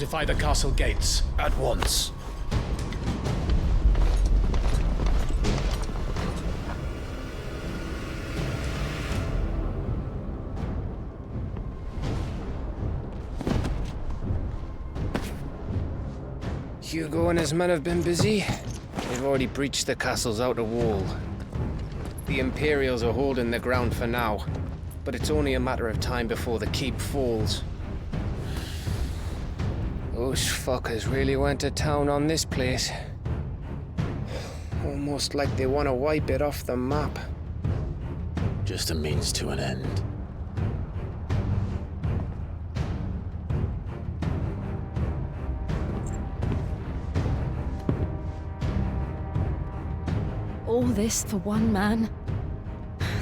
fortify the castle gates at once. Hьюgo and his men have been busy. They've already breached the castle's outer wall. The Imperials are holding the ground for now, but it's only a matter of time before the keep falls. Those fuckers really went to town on this place. Almost like they want to wipe it off the map. Just a means to an end. All this for one man?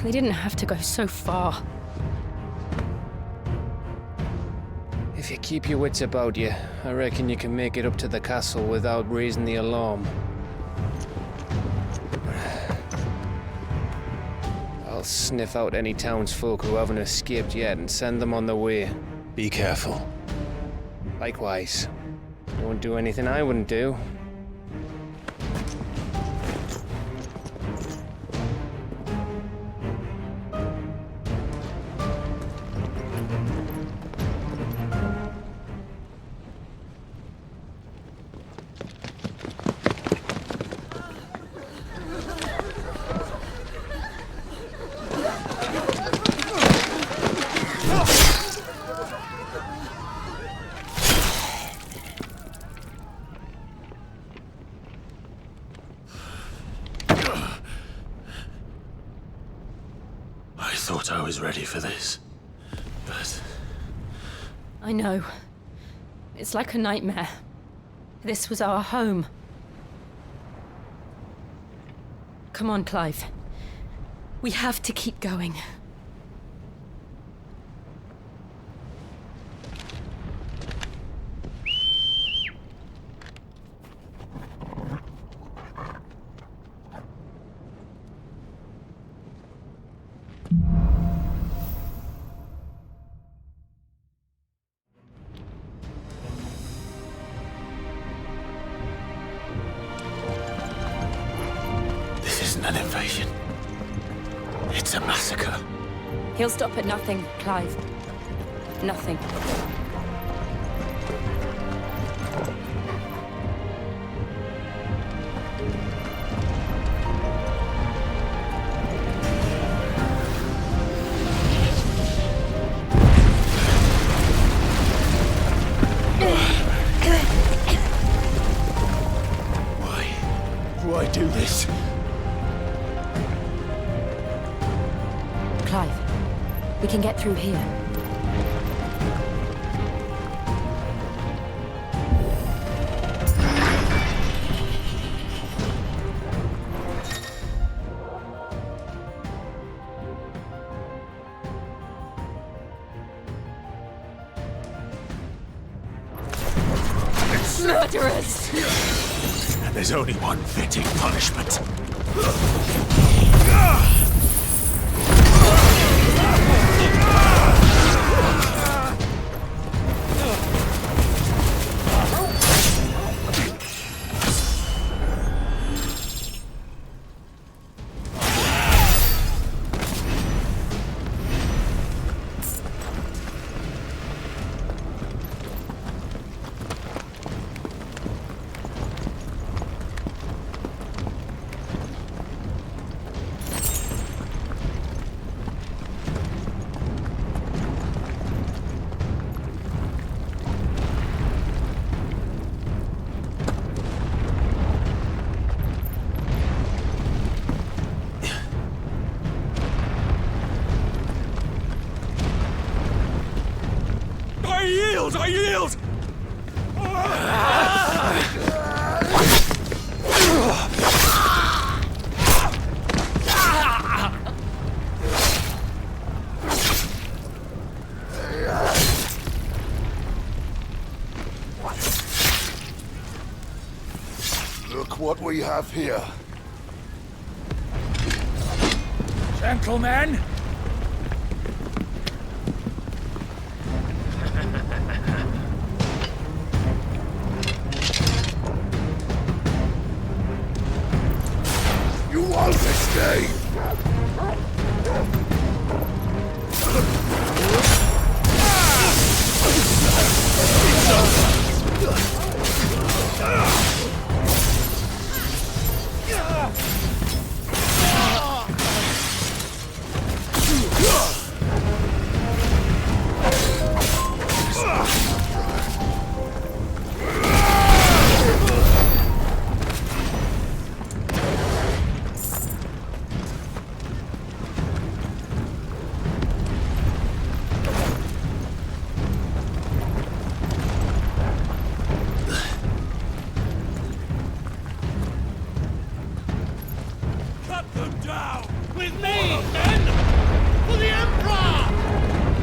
They didn't have to go so far. If you keep your wits about you, I reckon you can make it up to the castle without raising the alarm. I'll sniff out any townsfolk who haven't escaped yet and send them on their way. Be careful. Likewise. Don't do anything I wouldn't do. I thought I was ready for this, but... I know. It's like a nightmare. This was our home. Come on, Clive. We have to keep going. An invasion. It's a massacre. He'll stop at nothing, Clive. Nothing. Why do this? Clive, we can get through here. Murderers! And there's only one fitting punishment. I yield! Look what we have here. Gentlemen! Stay.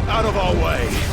Out of our way!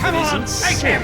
Come on, take him!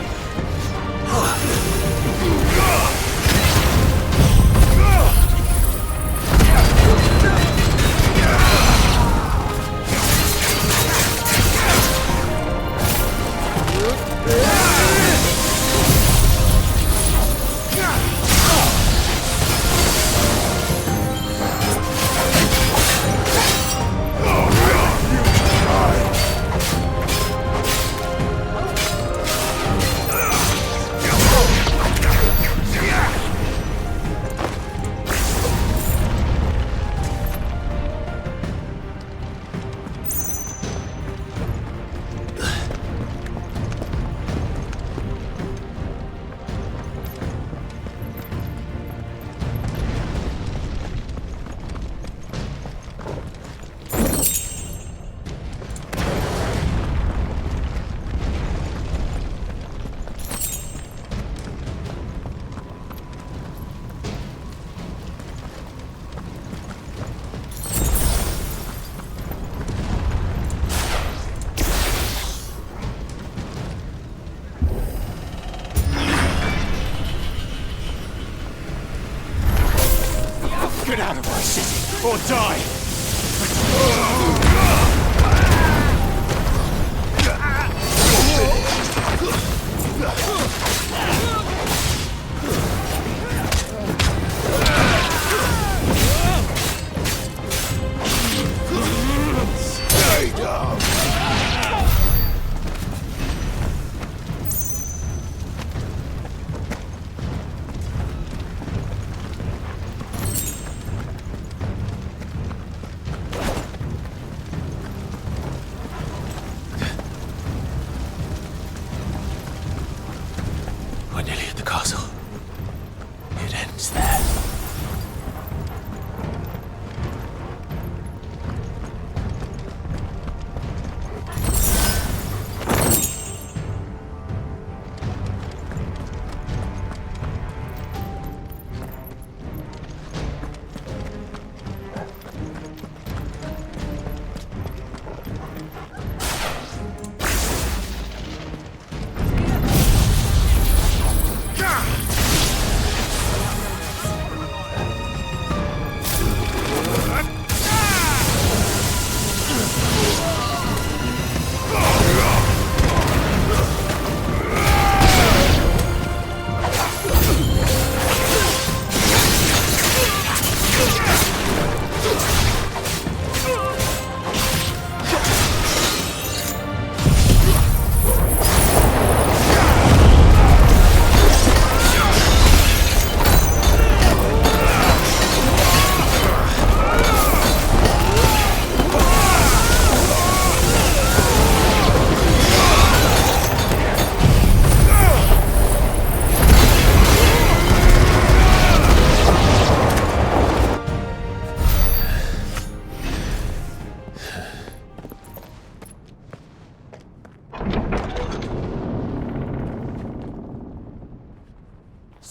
Get out of my city, or die! Stay down.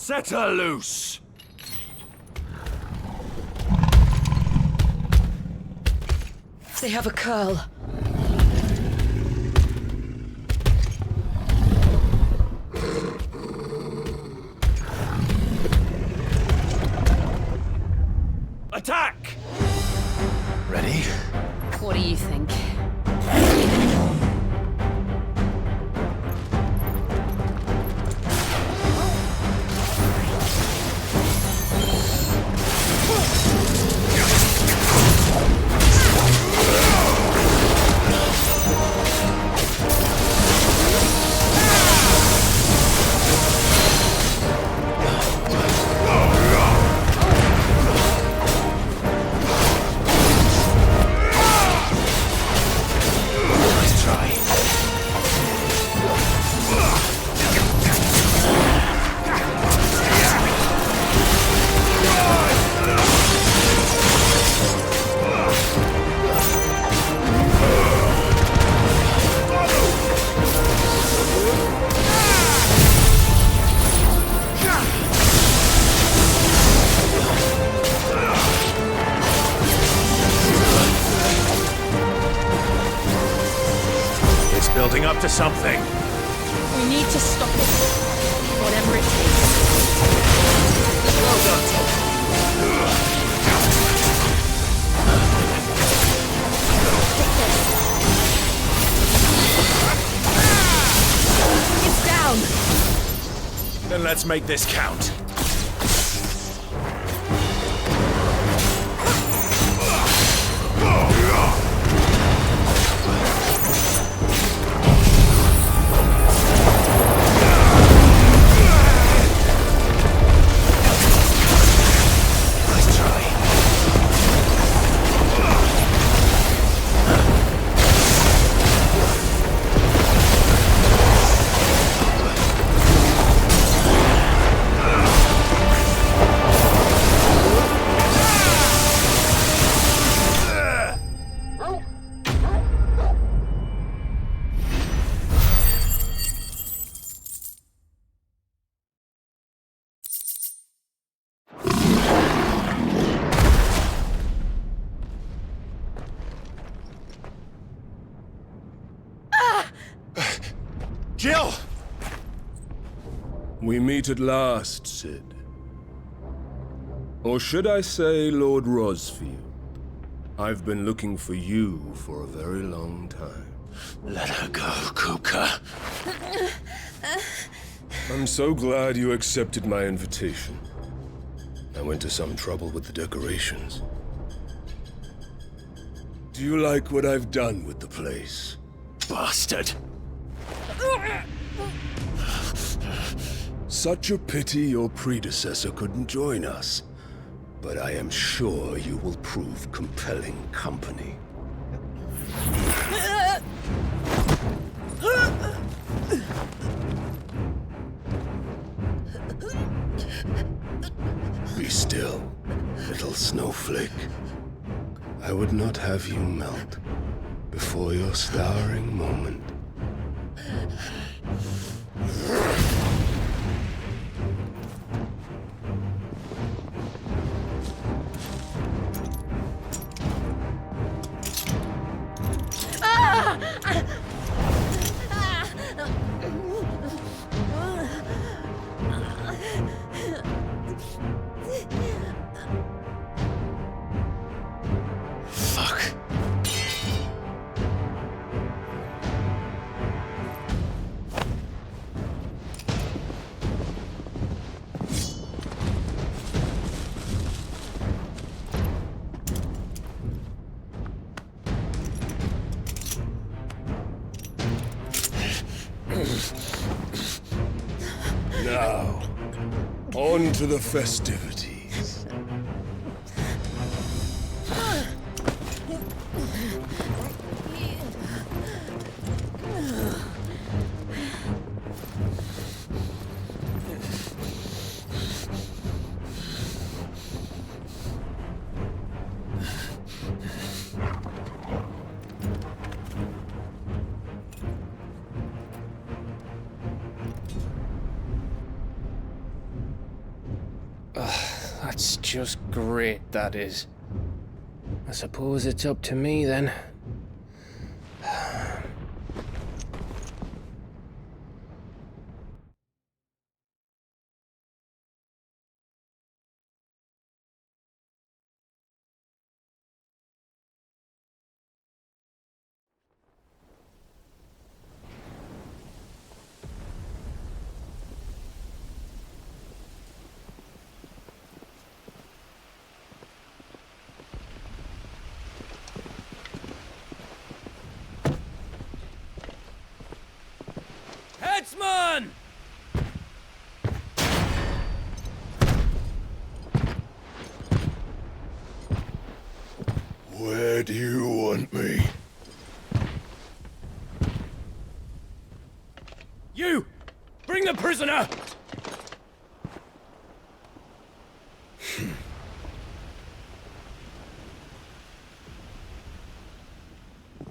Set her loose! They have a curl. Attack! Ready? What do you think? Building up to something. We need to stop it. Whatever it takes. Well done, It's down. Then let's make this count. Jill! We meet at last, Sid. Or should I say, Lord Rosfield? I've been looking for you for a very long time. Let her go, Kupka. I'm so glad you accepted my invitation. I went to some trouble with the decorations. Do you like what I've done with the place? Bastard. Such a pity your predecessor couldn't join us. But I am sure you will prove compelling company. Be still, little snowflake. I would not have you melt before your starring moment. Fuck. Now, on to the festivities. That's just great, that is. I suppose it's up to me then. Headsman! Where do you want me? You! Bring the prisoner!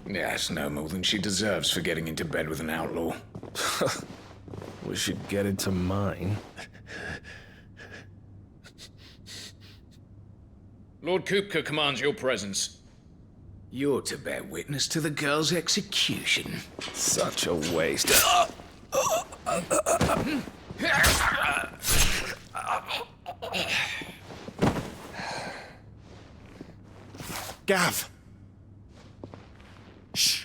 Yes, no more than she deserves for getting into bed with an outlaw. We should get into mine. Lord Kupka commands your presence. You're to bear witness to the girl's execution. Such a waste. Gav! Shh!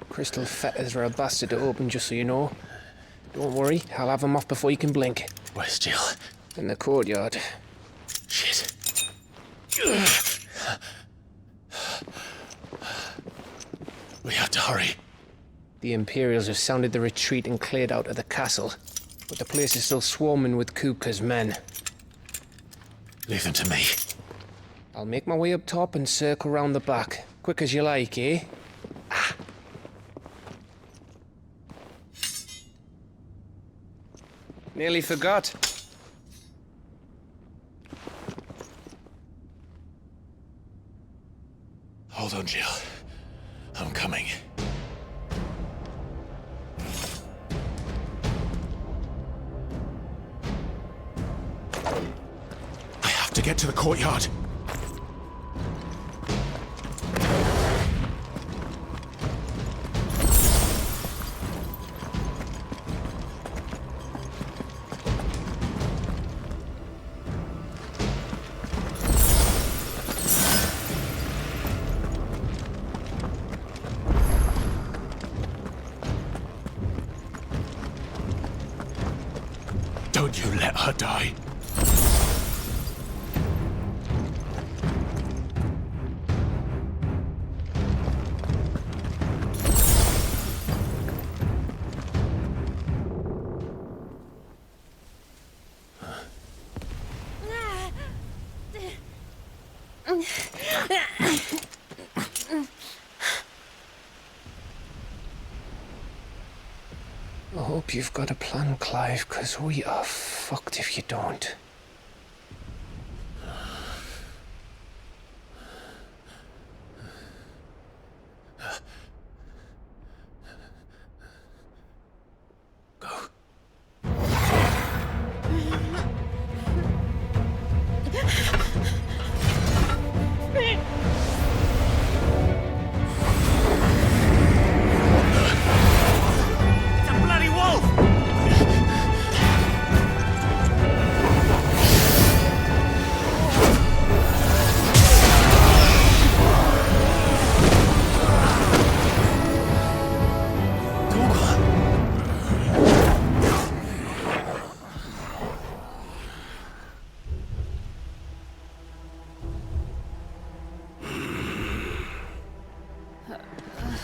Crystal fetters are a bastard to open, just so you know. Don't worry, I'll have them off before you can blink. Where's Jill? In the courtyard. Shit. We have to hurry. The Imperials have sounded the retreat and cleared out of the castle, but the place is still swarming with Kupka's men. Leave them to me. I'll make my way up top and circle round the back. Quick as you like, eh? Nearly forgot. Hold on, Jill. I'm coming. I have to get to the courtyard. Don't you let her die. I hope you've got a plan, Clive, because we are fucked if you don't.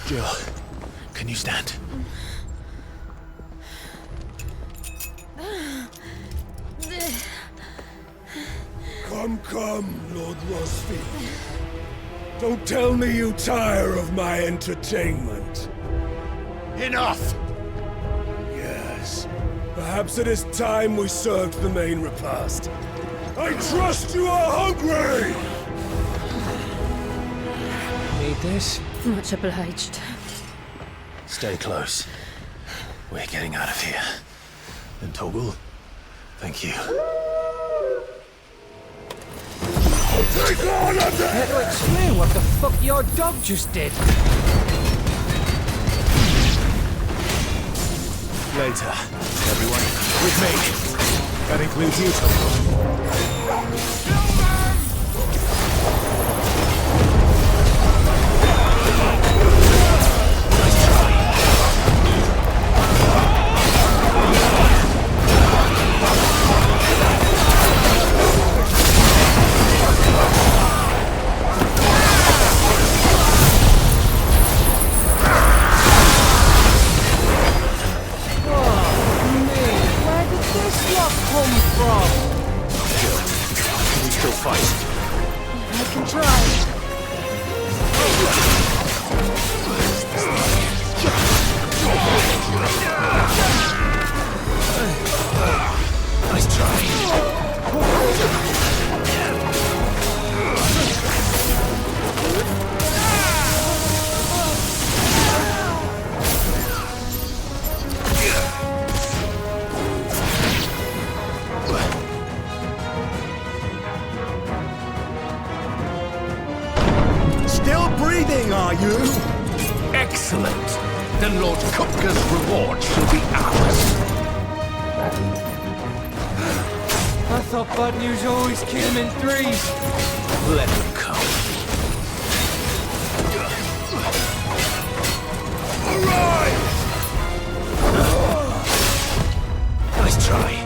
Jill, can you stand? Come, Lord Rosfield. Don't tell me you tire of my entertainment. Enough! Yes. Perhaps it is time we served the main repast. I trust you are hungry! Need this? Much obliged. Stay close. We're getting out of here. And Toggle, thank you. Care to explain what the fuck your dog just did? Later, everyone. With me. That includes you, Toggle. Are you? Excellent. Then Lord Kupka's reward shall be ours. I thought bad news always came in threes. Let them come. Arrive! Nice try.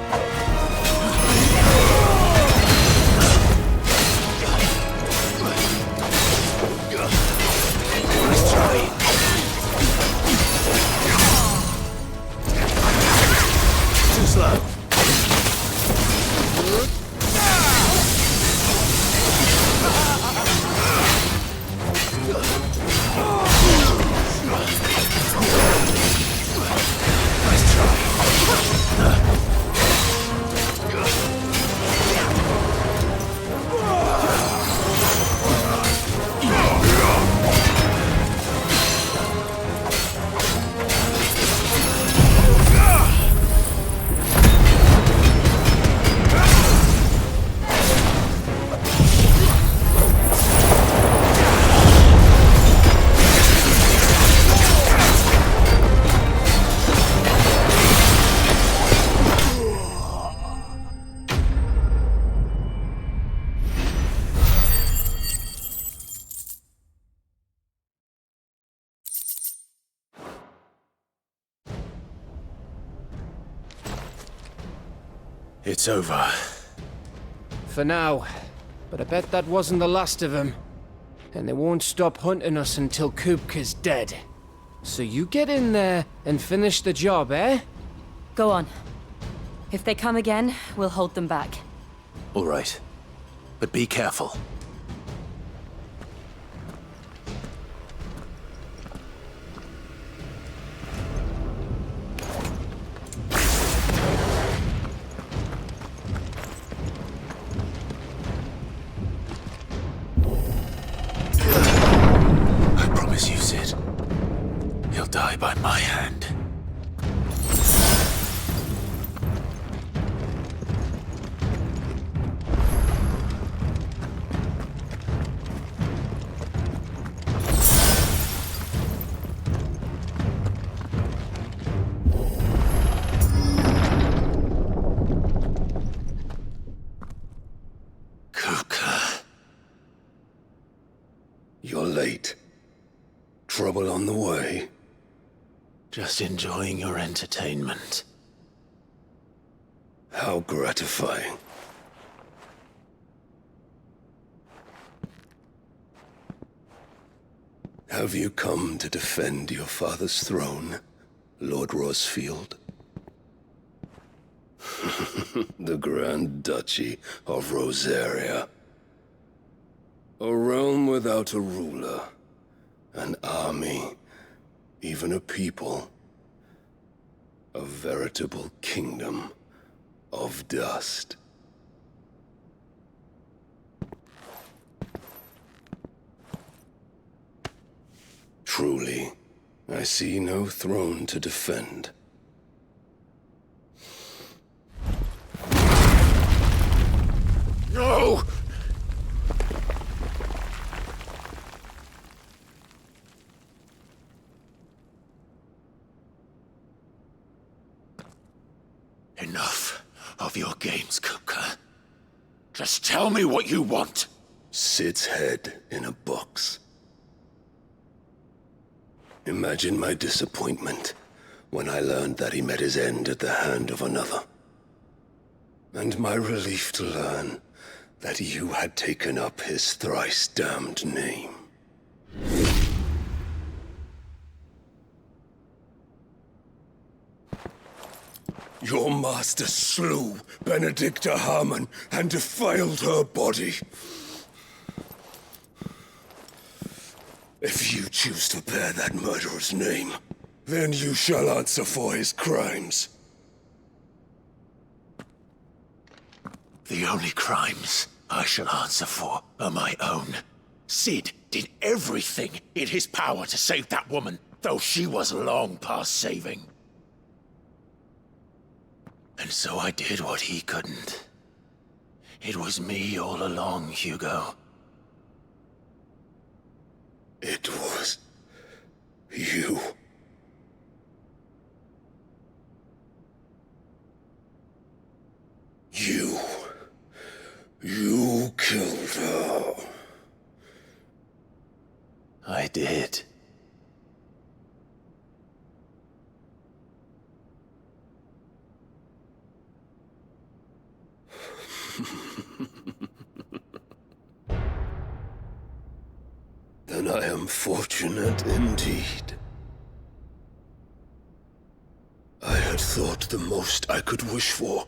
It's over. For now. But I bet that wasn't the last of them. And they won't stop hunting us until Kupka's dead. So you get in there and finish the job, eh? Go on. If they come again, we'll hold them back. All right. But be careful. Die by my hand. Kupka. You're late. Trouble on the way? Just enjoying your entertainment. How gratifying. Have you come to defend your father's throne, Lord Rosfield? The Grand Duchy of Rosaria. A realm without a ruler, an army, even a people. A veritable kingdom of dust. Truly, I see no throne to defend. No! Enough of your games, Kupka. Just tell me what you want. Sid's head in a box. Imagine my disappointment when I learned that he met his end at the hand of another. And my relief to learn that you had taken up his thrice damned name. Your master slew Benedicta Harmon and defiled her body. If you choose to bear that murderer's name, then you shall answer for his crimes. The only crimes I shall answer for are my own. Sid did everything in his power to save that woman, though she was long past saving. And so I did what he couldn't. It was me all along, Hьюго. It was you. You killed her. I did. Then I am fortunate indeed. I had thought the most I could wish for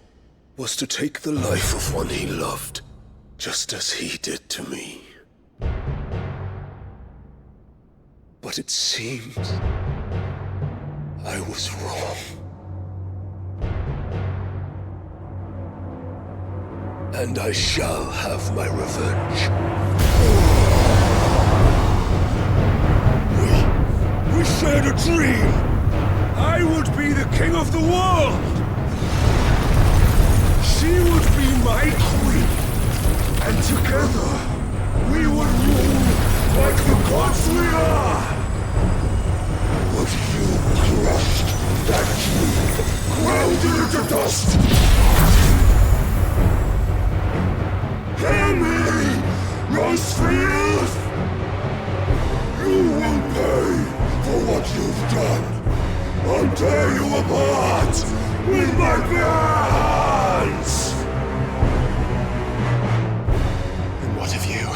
was to take the life of one he loved, just as he did to me. But it seems I was wrong. And I shall have my revenge. We shared a dream! I would be the king of the world! She would be my queen! And together, we would rule like the gods we are! But you crushed that dream, ground it into dust! Hear me, Rosefield! You will pay for what you've done. I'll tear you apart with my bare hands! And what of you?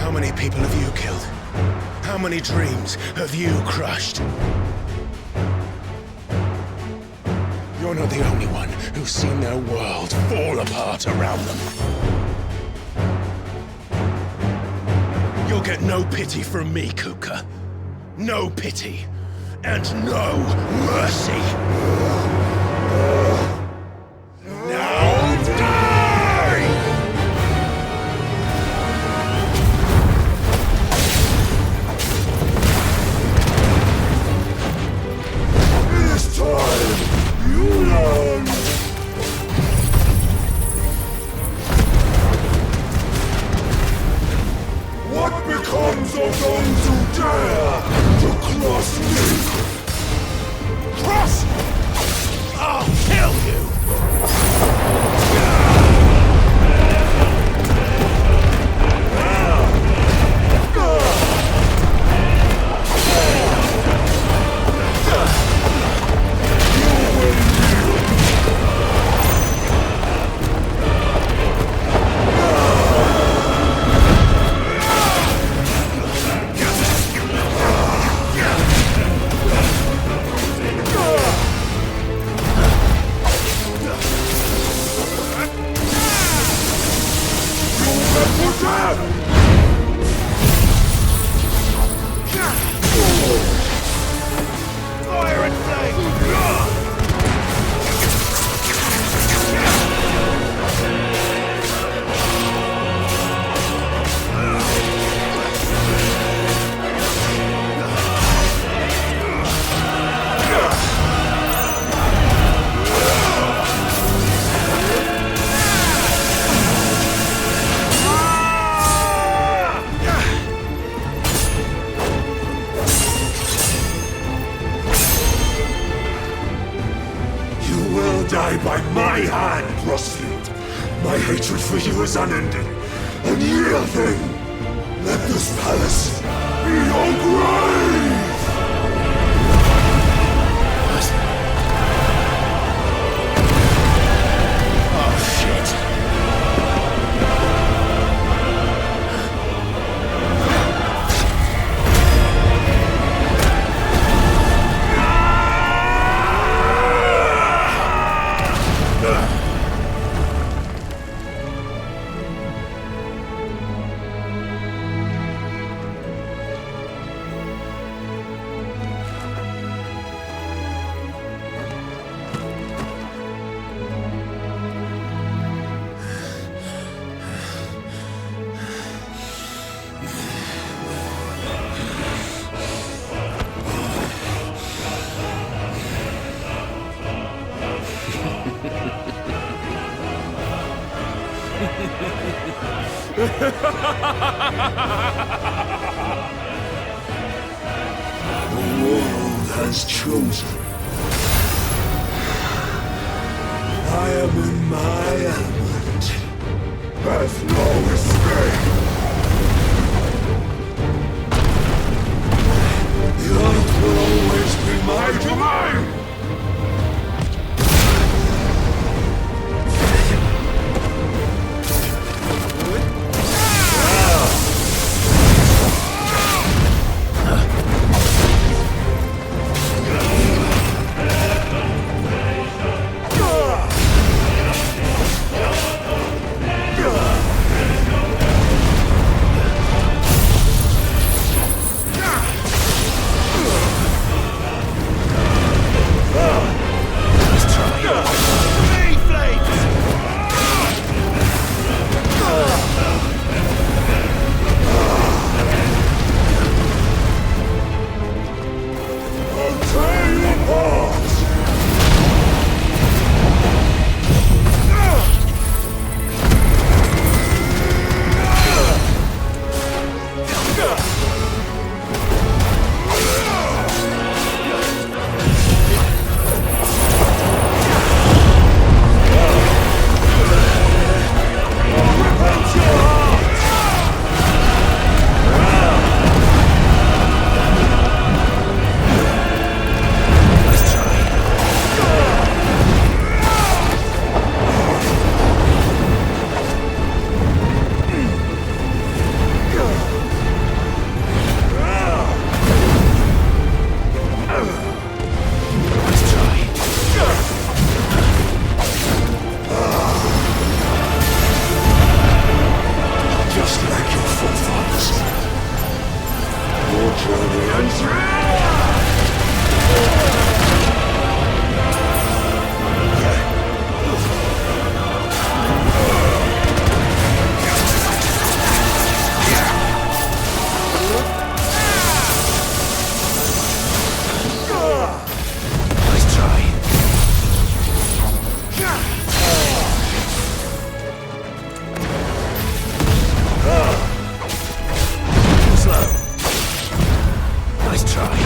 How many people have you killed? How many dreams have you crushed? You're not the only one who's seen their world fall apart around them. You'll get no pity from me, Kupka. No pity. And no mercy. Now die! This time, you learn! What becomes of those who dare to cross me? Cross! I'll kill you! by my hand, Rosfield. My hatred for you is unending, unyielding. Let this palace be your grave! Oh, shit. The world has chosen. I am in my element. There's no escape. The earth will always be my domain. Nice try.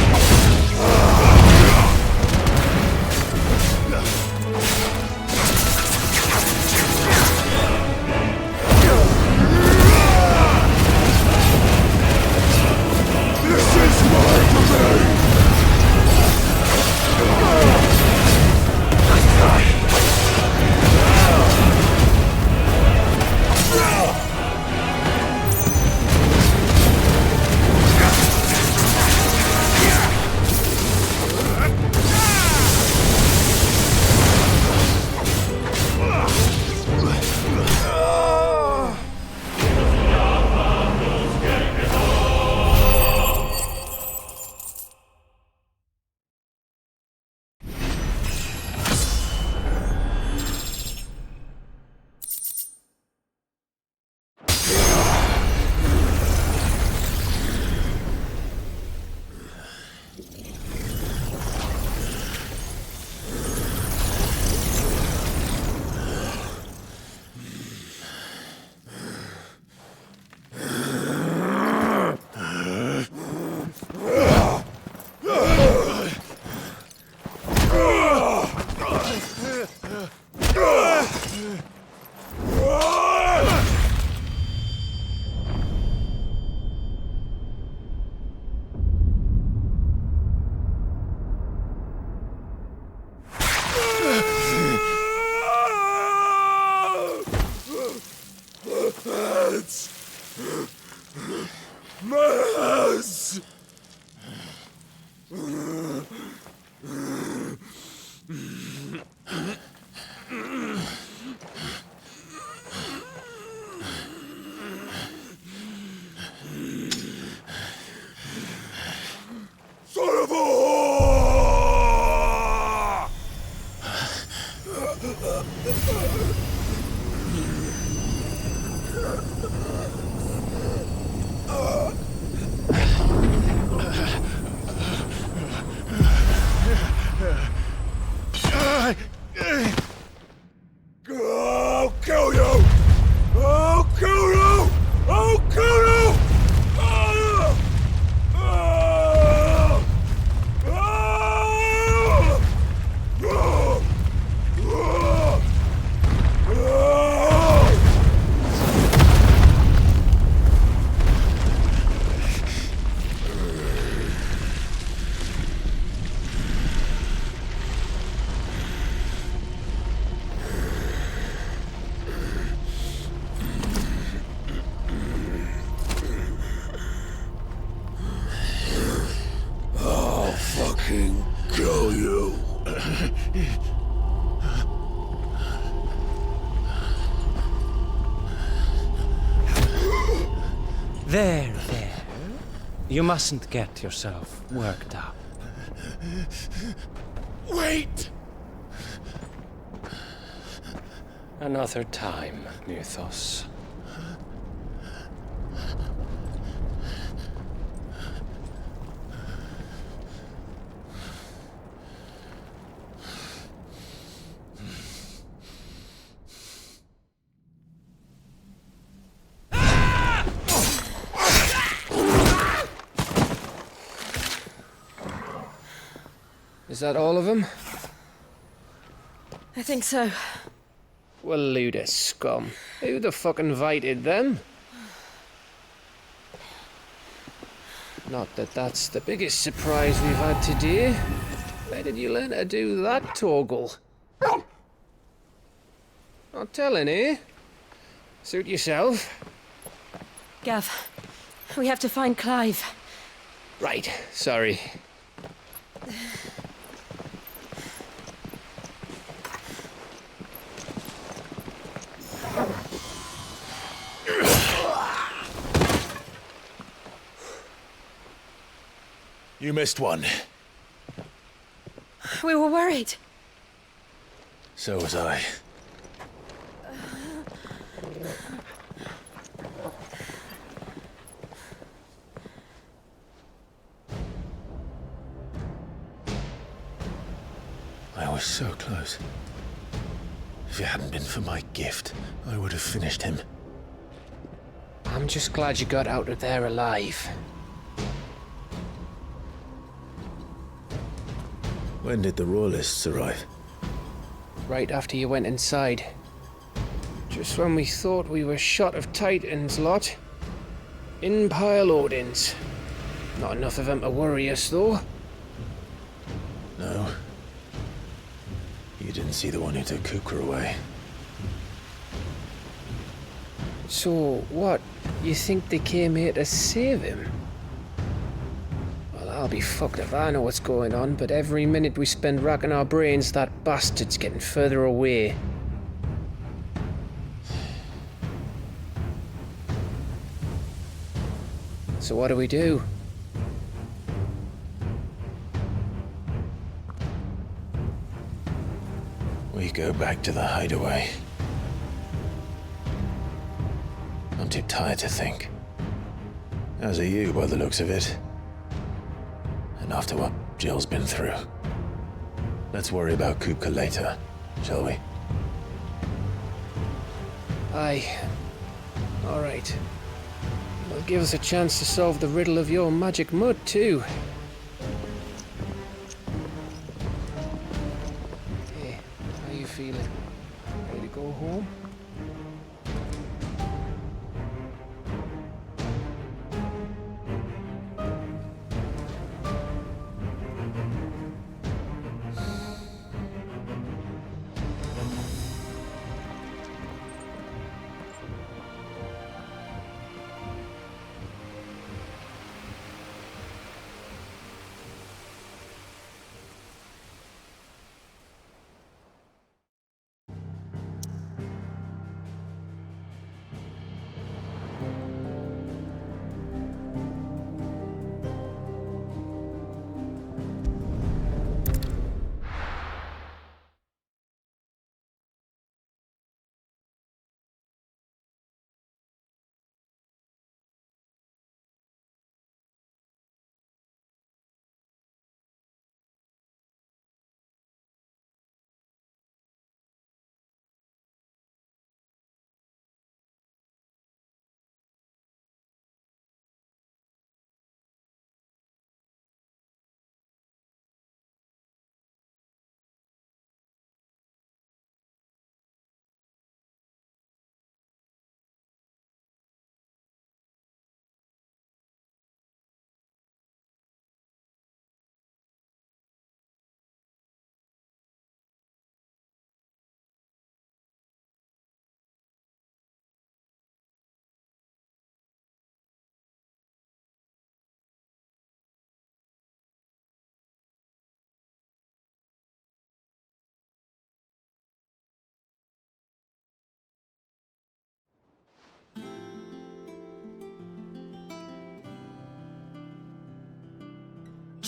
fucking kill you. There. You mustn't get yourself worked up. Wait! Another time, Mythos. Is that all of them? I think so. Well, load of scum. Who the fuck invited them? Not that that's the biggest surprise we've had today. Where did you learn to do that, Toggle? Not telling, eh? Suit yourself. Gav, we have to find Clive. Right, sorry. You missed one. We were worried. So was I. I was so close. If it hadn't been for my gift, I would have finished him. I'm just glad you got out of there alive. When did the Royalists arrive? Right after you went inside. Just when we thought we were shot of Titans, lot. In pile Odins. Not enough of them to worry us, though. No. You didn't see the one who took Kukra away. So, what? You think they came here to save him? Well, I'll be fucked if I know what's going on, but every minute we spend racking our brains, that bastard's getting further away. So what do? We go back to the hideaway. I'm too tired to think. As are you, by the looks of it. And after what Jill's been through. Let's worry about Kupka later, shall we? Aye. All right. Well, give us a chance to solve the riddle of your magic mud, too. Hey, how you feeling? Ready to go home?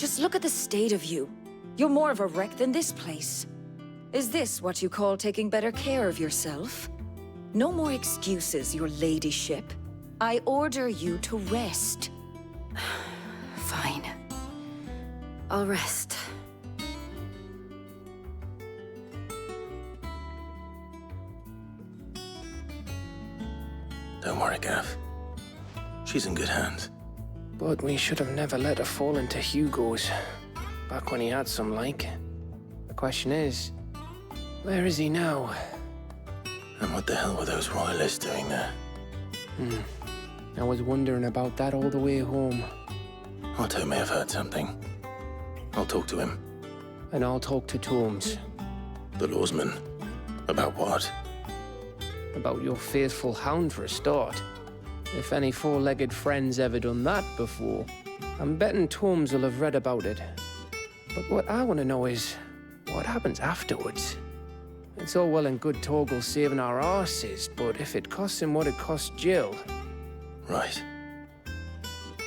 Just look at the state of you. You're more of a wreck than this place. Is this what you call taking better care of yourself? No more excuses, your ladyship. I order you to rest. Fine. I'll rest. Don't worry, Gav. She's in good hands. But we should have never let her fall into Hьюgo's. Back when he had some like. The question is, where is he now? And what the hell were those royalists doing there? I was wondering about that all the way home. Otto may have heard something. I'll talk to him. And I'll talk to Tomes. The lawsman. About what? About your faithful hound for a start. If any four-legged friend's ever done that before, I'm betting Tomes will have read about it. But what I want to know is, what happens afterwards? It's all well and good Torgal saving our arses, but if it costs him what it cost Jill... Right.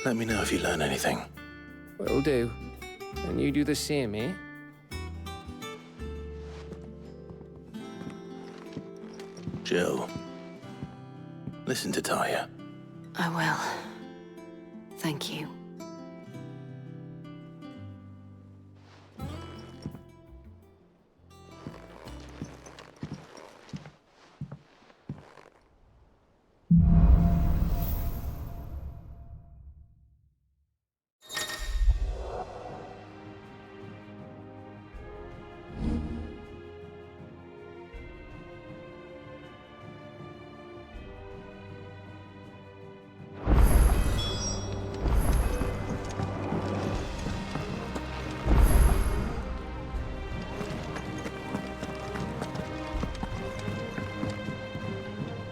Let me know if you learn anything. Will do. And you do the same, eh? Jill. Listen to Taya. I will. Thank you.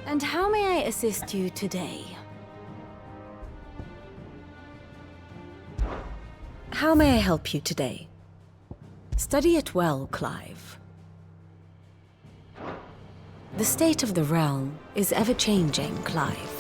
And how may I assist you today? How may I help you today? Study it well, Clive. The state of the realm is ever-changing, Clive.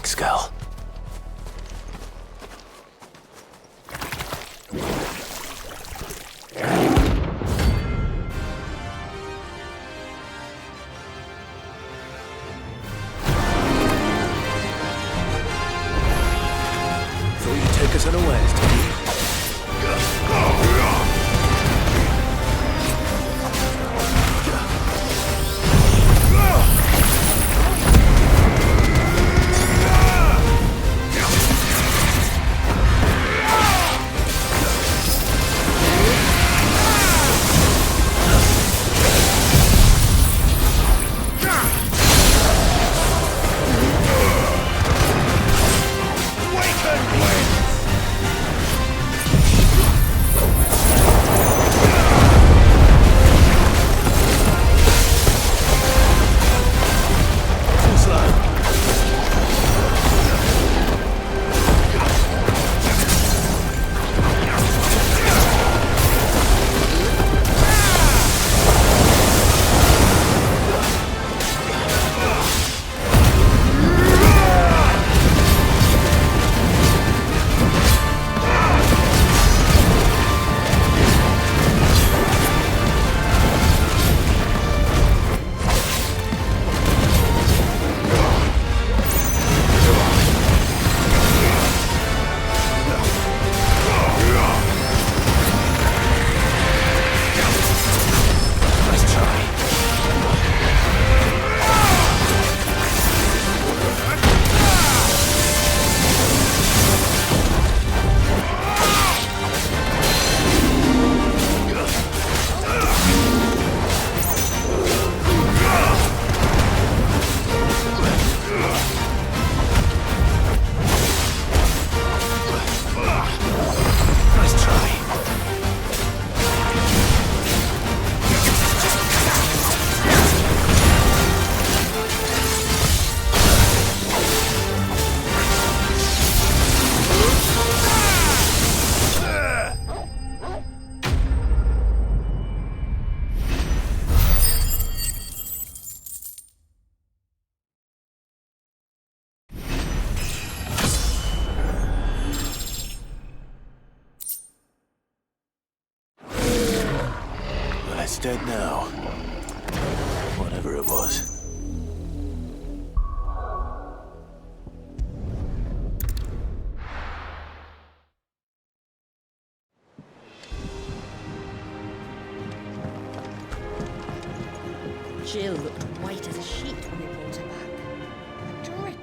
Thanks, girl. Thought you'd take us unawares, did you? It's dead now. Whatever it was. Jill looked white as a sheet when they brought her back. I draw it.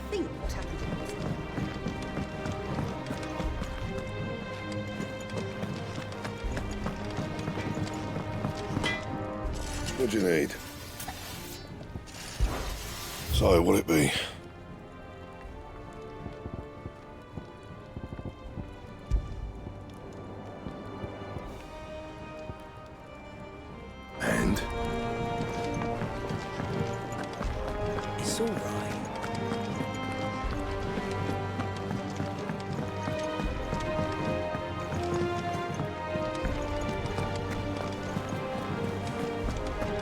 Think what happened in Bosnia. What do you need? So, what'll it be? And? It's all right.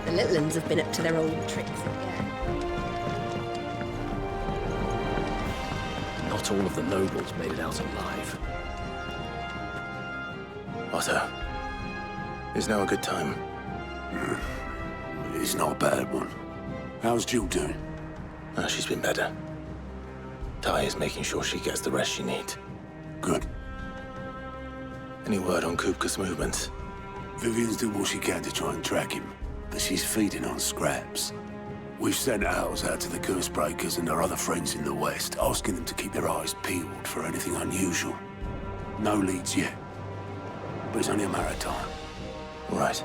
The little uns have been up to their old tricks again. Not all of the nobles made it out alive. Otto, is now a good time? It's not a bad one. How's Jill doing? Oh, she's been better. Ty is making sure she gets the rest she needs. Good. Any word on Kupka's movements? Vivian's doing what she can to try and track him, but she's feeding on scraps. We've sent ours out to the Curse Breakers and our other friends in the West, asking them to keep their eyes peeled for anything unusual. No leads yet, but it's only a matter of time. Right.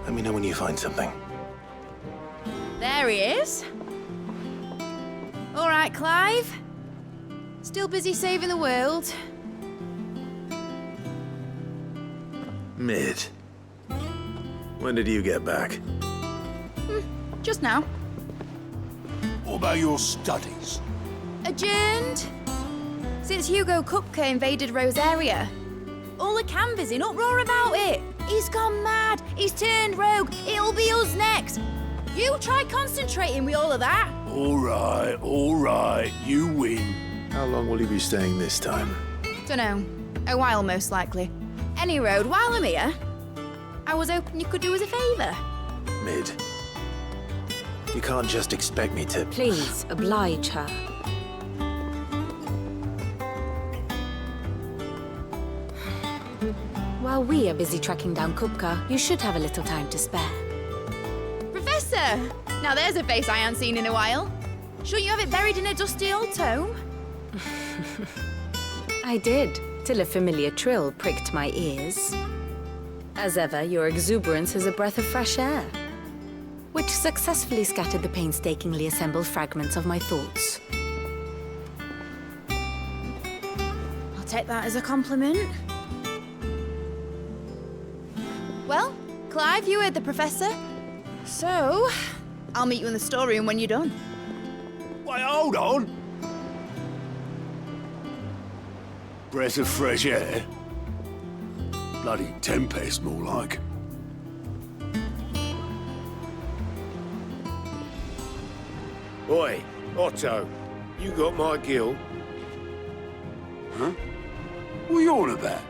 Let me know when you find something. There he is. All right, Clive. Still busy saving the world. Mid. When did you get back? Just now. What about your studies? Adjourned. Since Hьюgo Kupka invaded Rosaria. All the canvas in uproar about it. He's gone mad. He's turned rogue. It'll be us next. You try concentrating with all of that. All right. You win. How long will you be staying this time? Dunno. A while, most likely. Any road, while I'm here, I was hoping you could do us a favour. Mid. You can't just expect me to... Please, oblige her. While we are busy tracking down Kupka, you should have a little time to spare. Professor! Now there's a face I haven't seen in a while. Shouldn't you have it buried in a dusty old tome? I did, till a familiar trill pricked my ears. As ever, your exuberance is a breath of fresh air, which successfully scattered the painstakingly assembled fragments of my thoughts. I'll take that as a compliment. Well, Clive, you heard the professor. So, I'll meet you in the storeroom when you're done. Wait, hold on. Breath of fresh air. Bloody tempest, more like. Oi, Otto. You got my gill? Huh? What are you on about?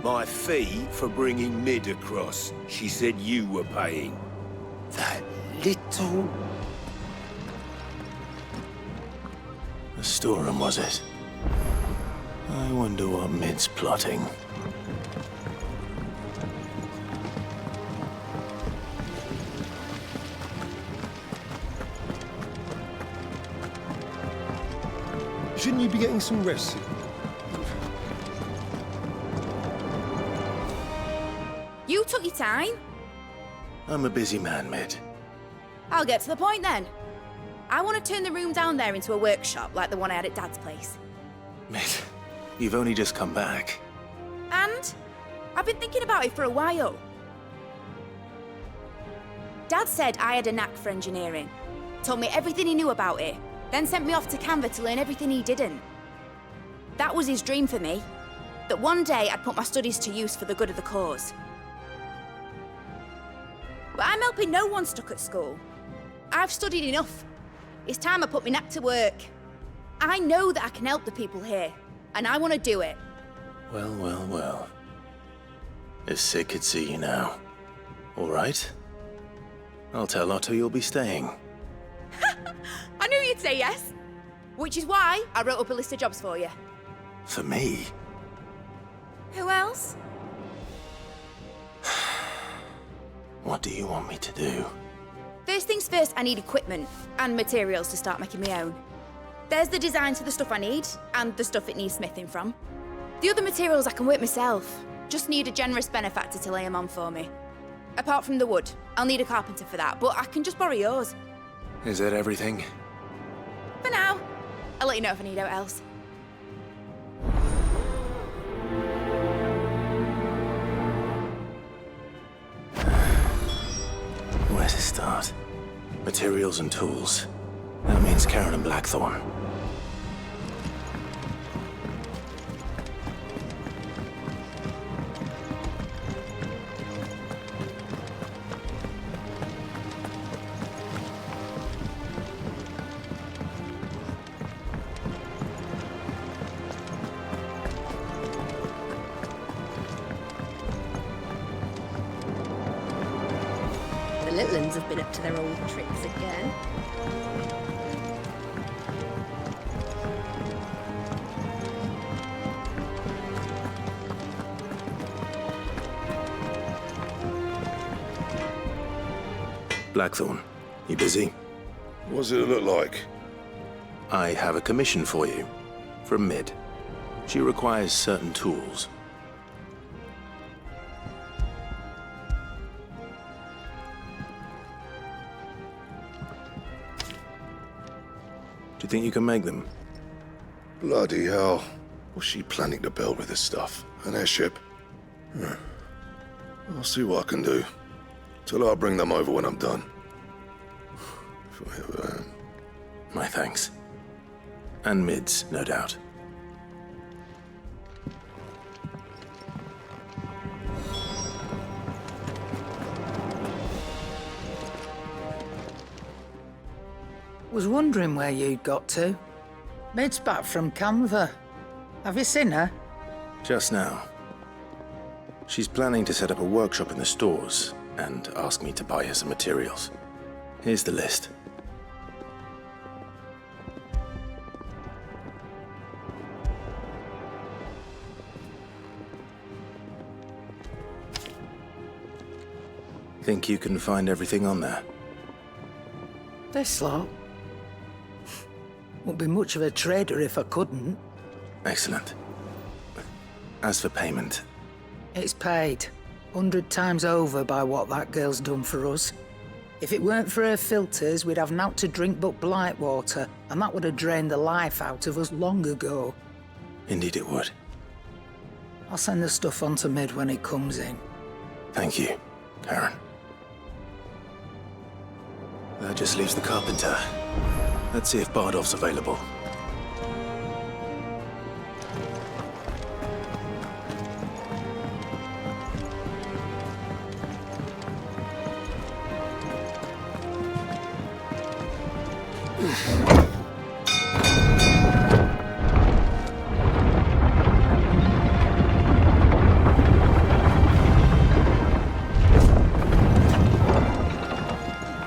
My fee for bringing Mid across. She said you were paying. That little... The storeroom, was it? I wonder what Mid's plotting. Shouldn't you be getting some rest soon? You took your time. I'm a busy man, Mid. I'll get to the point then. I want to turn the room down there into a workshop like the one I had at Dad's place. Mid, you've only just come back. And I've been thinking about it for a while. Dad said I had a knack for engineering. Told me everything he knew about it. Then sent me off to Canva to learn everything he didn't. That was his dream for me. That one day I'd put my studies to use for the good of the cause. But I'm helping no one stuck at school. I've studied enough. It's time I put my knack to work. I know that I can help the people here, and I want to do it. Well. If Sid could see you now. All right? I'll tell Otto you'll be staying. I knew you'd say yes. Which is why I wrote up a list of jobs for you. For me? Who else? What do you want me to do? First things first, I need equipment and materials to start making my own. There's the designs for the stuff I need and the stuff it needs smithing from. The other materials I can work myself. Just need a generous benefactor to lay them on for me. Apart from the wood, I'll need a carpenter for that, but I can just borrow yours. Is that everything? For now. I'll let you know if I need out else. Where to start? Materials and tools. That means Karen and Blackthorn. The little ones have been up to their old tricks again. Blackthorn, you busy? What's it look like? I have a commission for you. From Mid. She requires certain tools. you think you can make them? Bloody hell. What's she planning to build with this stuff? An airship? I'll see what I can do. Tell her I'll bring them over when I'm done. If I ever am. My thanks. And Mid's, no doubt. Was wondering where you'd got to. Mid's back from Canva. Have you seen her? Just now. She's planning to set up a workshop in the stores and ask me to buy her some materials. Here's the list. Think you can find everything on there? This lot. Wouldn't be much of a trader if I couldn't. Excellent. As for payment... It's paid. 100 times over by what that girl's done for us. If it weren't for her filters, we'd have naught to drink but blight water, and that would have drained the life out of us long ago. Indeed it would. I'll send the stuff on to Mid when it comes in. Thank you, Karen. That just leaves the carpenter. Let's see if Bardolph's available.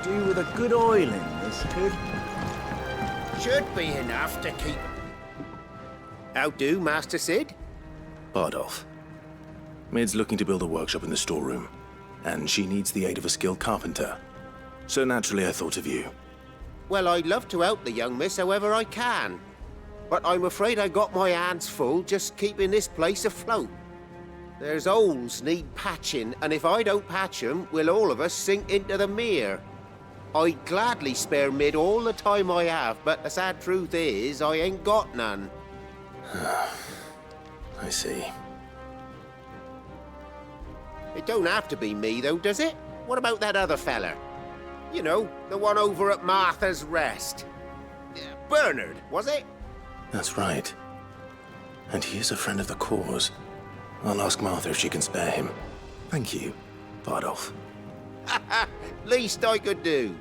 Do with a good oil in this, kid. Should be enough to keep... How do, Master Sid? Bardolph. Mid's looking to build a workshop in the storeroom, and she needs the aid of a skilled carpenter. So naturally I thought of you. Well, I'd love to help the young miss however I can. But I'm afraid I got my hands full just keeping this place afloat. There's holes need patching, and if I don't patch them, we'll all of us sink into the mere. I'd gladly spare Mid all the time I have, but the sad truth is, I ain't got none. I see. It don't have to be me, though, does it? What about that other fella? You know, the one over at Martha's Rest. Bernard, was it? That's right. And he is a friend of the cause. I'll ask Martha if she can spare him. Thank you, Bardolph. Least I could do.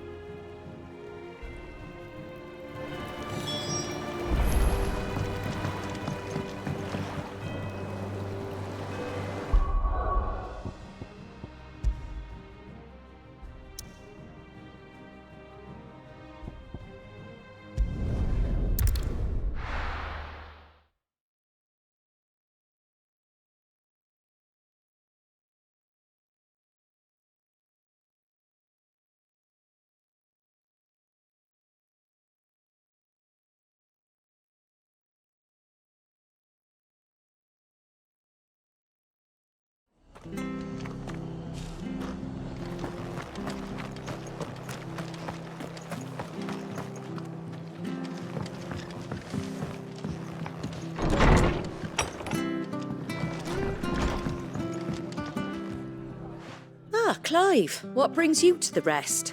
Ah, Clive, what brings you to the Rest?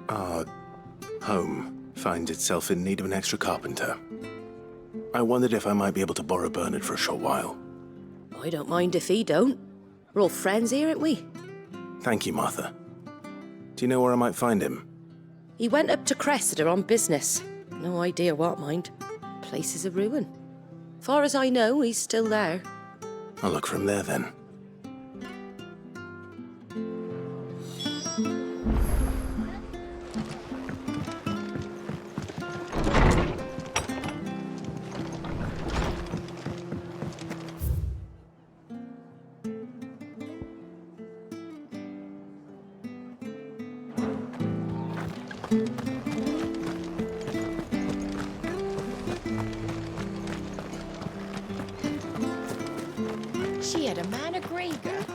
Our home finds itself in need of an extra carpenter. I wondered if I might be able to borrow Bernard for a short while. I don't mind if he don't. We're all friends here, aren't we? Thank you, Martha. Do you know where I might find him? He went up to Cressida on business. No idea what, mind. Place is a ruin. Far as I know, he's still there. I'll look for him there, then. She had a man of Grieger.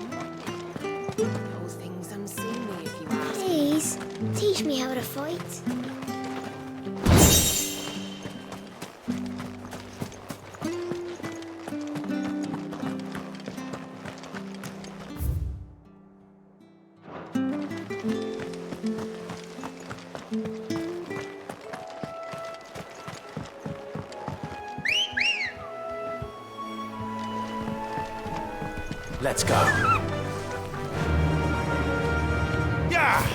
Those things unseemly, if you ask. Please, teach me how to fight. Let's go. Yeah!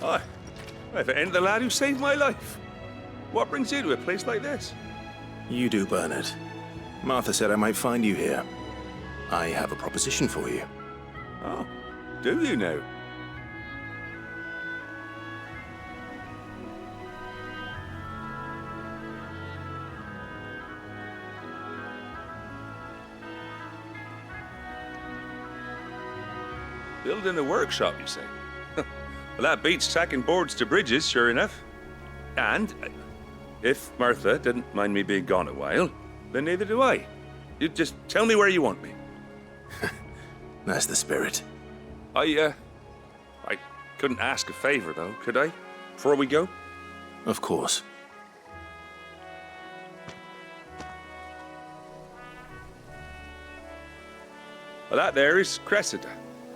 Hi. If it ain't the lad who saved my life. What brings you to a place like this? You do, Bernard. Martha said I might find you here. I have a proposition for you. Oh, do you now? Building a workshop, you say? Well, that beats tacking boards to bridges, sure enough. And if Martha didn't mind me being gone a while, then neither do I. You just tell me where you want me. That's the spirit. I couldn't ask a favor, though, could I? Before we go? Of course. Well, that there is Cressida,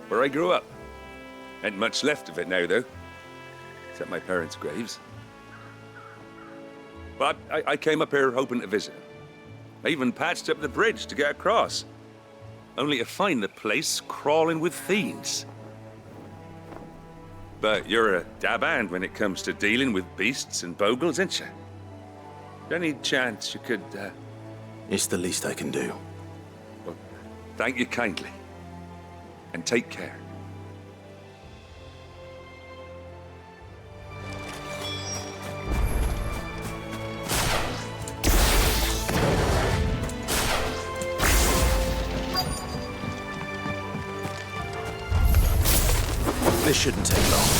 where I grew up. Ain't much left of it now, though. Except my parents' graves. But I came up here hoping to visit. I even patched up the bridge to get across. Only to find the place crawling with fiends. But you're a dab hand when it comes to dealing with beasts and bogles, ain't you? Any chance you could, It's the least I can do. Well, thank you kindly. And take care. This shouldn't take long.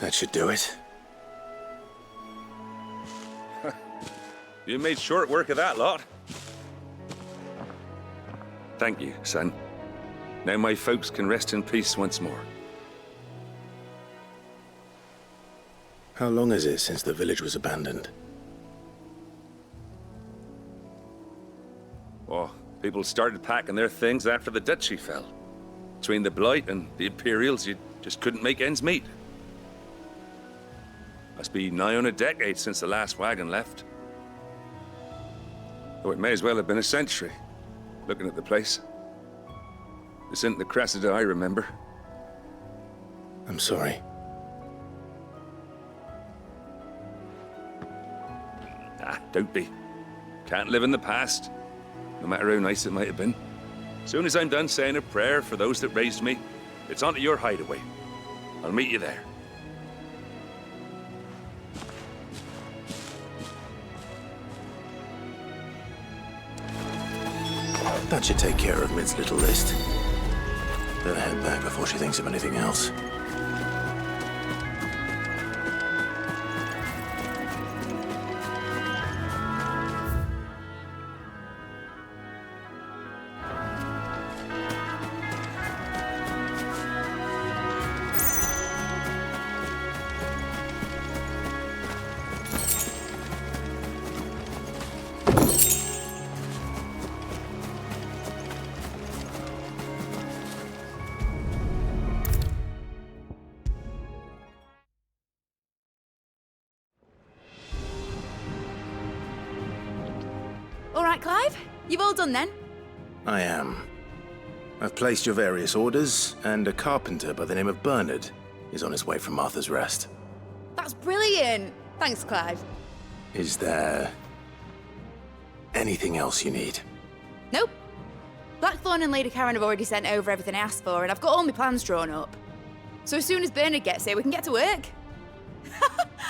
That should do it. You made short work of that lot. Thank you, son. Now my folks can rest in peace once more. How long is it since the village was abandoned? Oh, people started packing their things after the duchy fell. Between the Blight and the Imperials, you just couldn't make ends meet. Must be nigh on a decade since the last wagon left. Though it may as well have been a century, looking at the place. This isn't the Cressida I remember. I'm sorry. Don't be. Can't live in the past, no matter how nice it might have been. Soon as I'm done saying a prayer for those that raised me, it's onto your hideaway. I'll meet you there. That should take care of Mid's little list. Better head back before she thinks of anything else. All right, Clive? You've all done then? I am. I've placed your various orders, and a carpenter by the name of Bernard is on his way from Martha's Rest. That's brilliant! Thanks, Clive. Is there anything else you need? Nope. Blackthorn and Lady Karen have already sent over everything I asked for, and I've got all my plans drawn up. So as soon as Bernard gets here, we can get to work.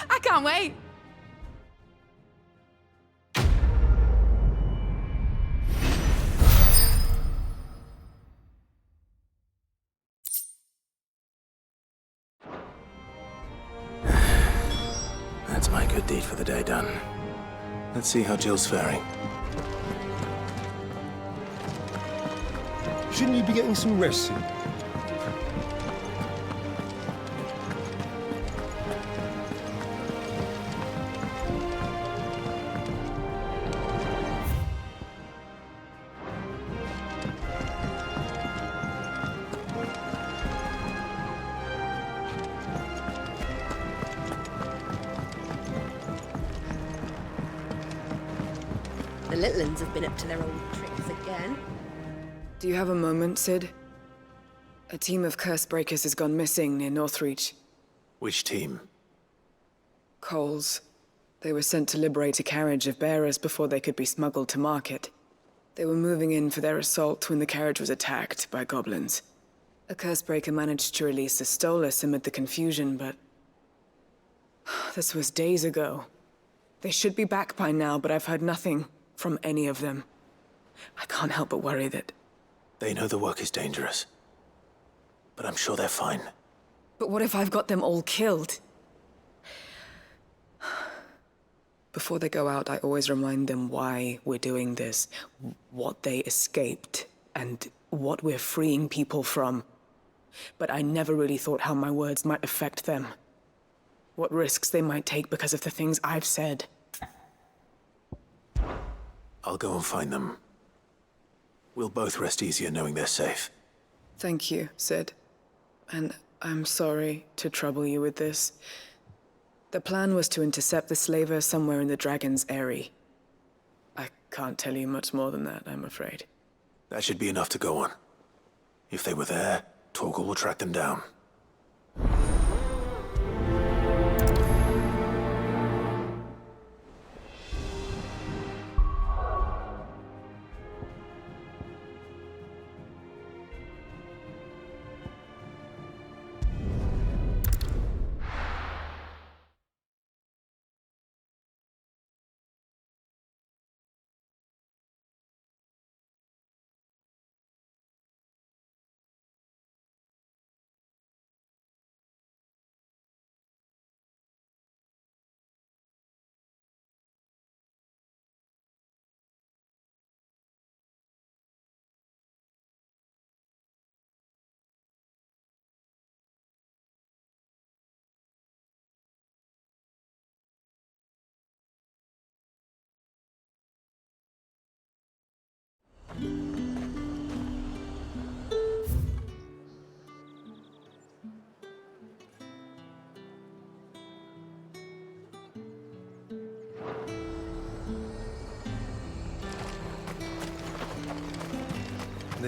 I can't wait. That's my good deed for the day done. Let's see how Jill's faring. Shouldn't you be getting some rest soon? The little uns have been up to their old tricks again. Do you have a moment, Sid? A team of curse breakers has gone missing near Northreach. Which team? Coles. They were sent to liberate a carriage of bearers before they could be smuggled to market. They were moving in for their assault when the carriage was attacked by goblins. A curse breaker managed to release a Stolas amid the confusion, but... this was days ago. They should be back by now, but I've heard nothing from any of them. I can't help but worry that... They know the work is dangerous. But I'm sure they're fine. But what if I've got them all killed? Before they go out, I always remind them why we're doing this, what they escaped, and what we're freeing people from. But I never really thought how my words might affect them. What risks they might take because of the things I've said. I'll go and find them. We'll both rest easier knowing they're safe. Thank you, Sid. And I'm sorry to trouble you with this. The plan was to intercept the slaver somewhere in the Dragon's Eyrie. I can't tell you much more than that, I'm afraid. That should be enough to go on. If they were there, Torgal will track them down.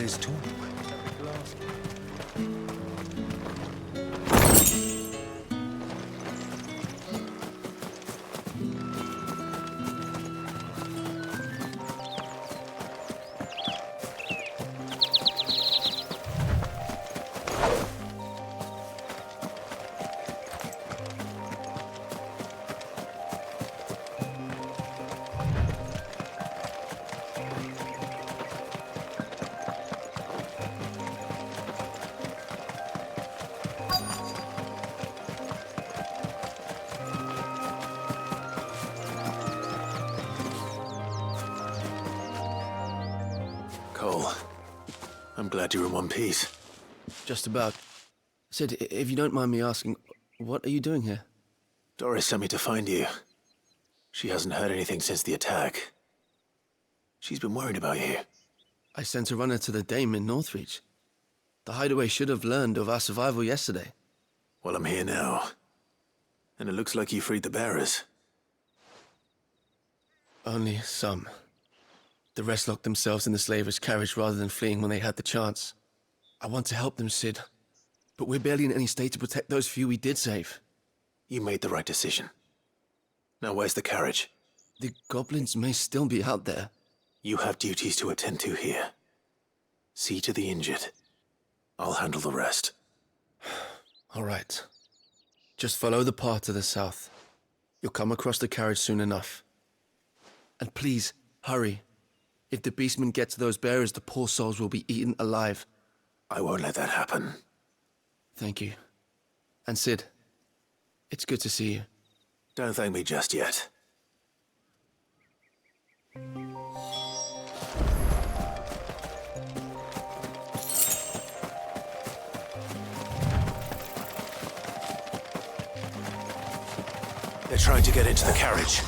there's talk. Cole, I'm glad you're in one piece. Just about. Sid, if you don't mind me asking, what are you doing here? Doris sent me to find you. She hasn't heard anything since the attack. She's been worried about you. I sent a runner to the Dame in Northreach. The hideaway should have learned of our survival yesterday. Well, I'm here now. And it looks like you freed the bearers. Only some. The rest locked themselves in the slaver's carriage rather than fleeing when they had the chance. I want to help them, Sid. But we're barely in any state to protect those few we did save. You made the right decision. Now where's the carriage? The goblins may still be out there. You have duties to attend to here. See to the injured. I'll handle the rest. All right. Just follow the path to the south. You'll come across the carriage soon enough. And please, hurry. If the beastmen get to those bearers, the poor souls will be eaten alive. I won't let that happen. Thank you. And Sid, it's good to see you. Don't thank me just yet. They're trying to get into the carriage.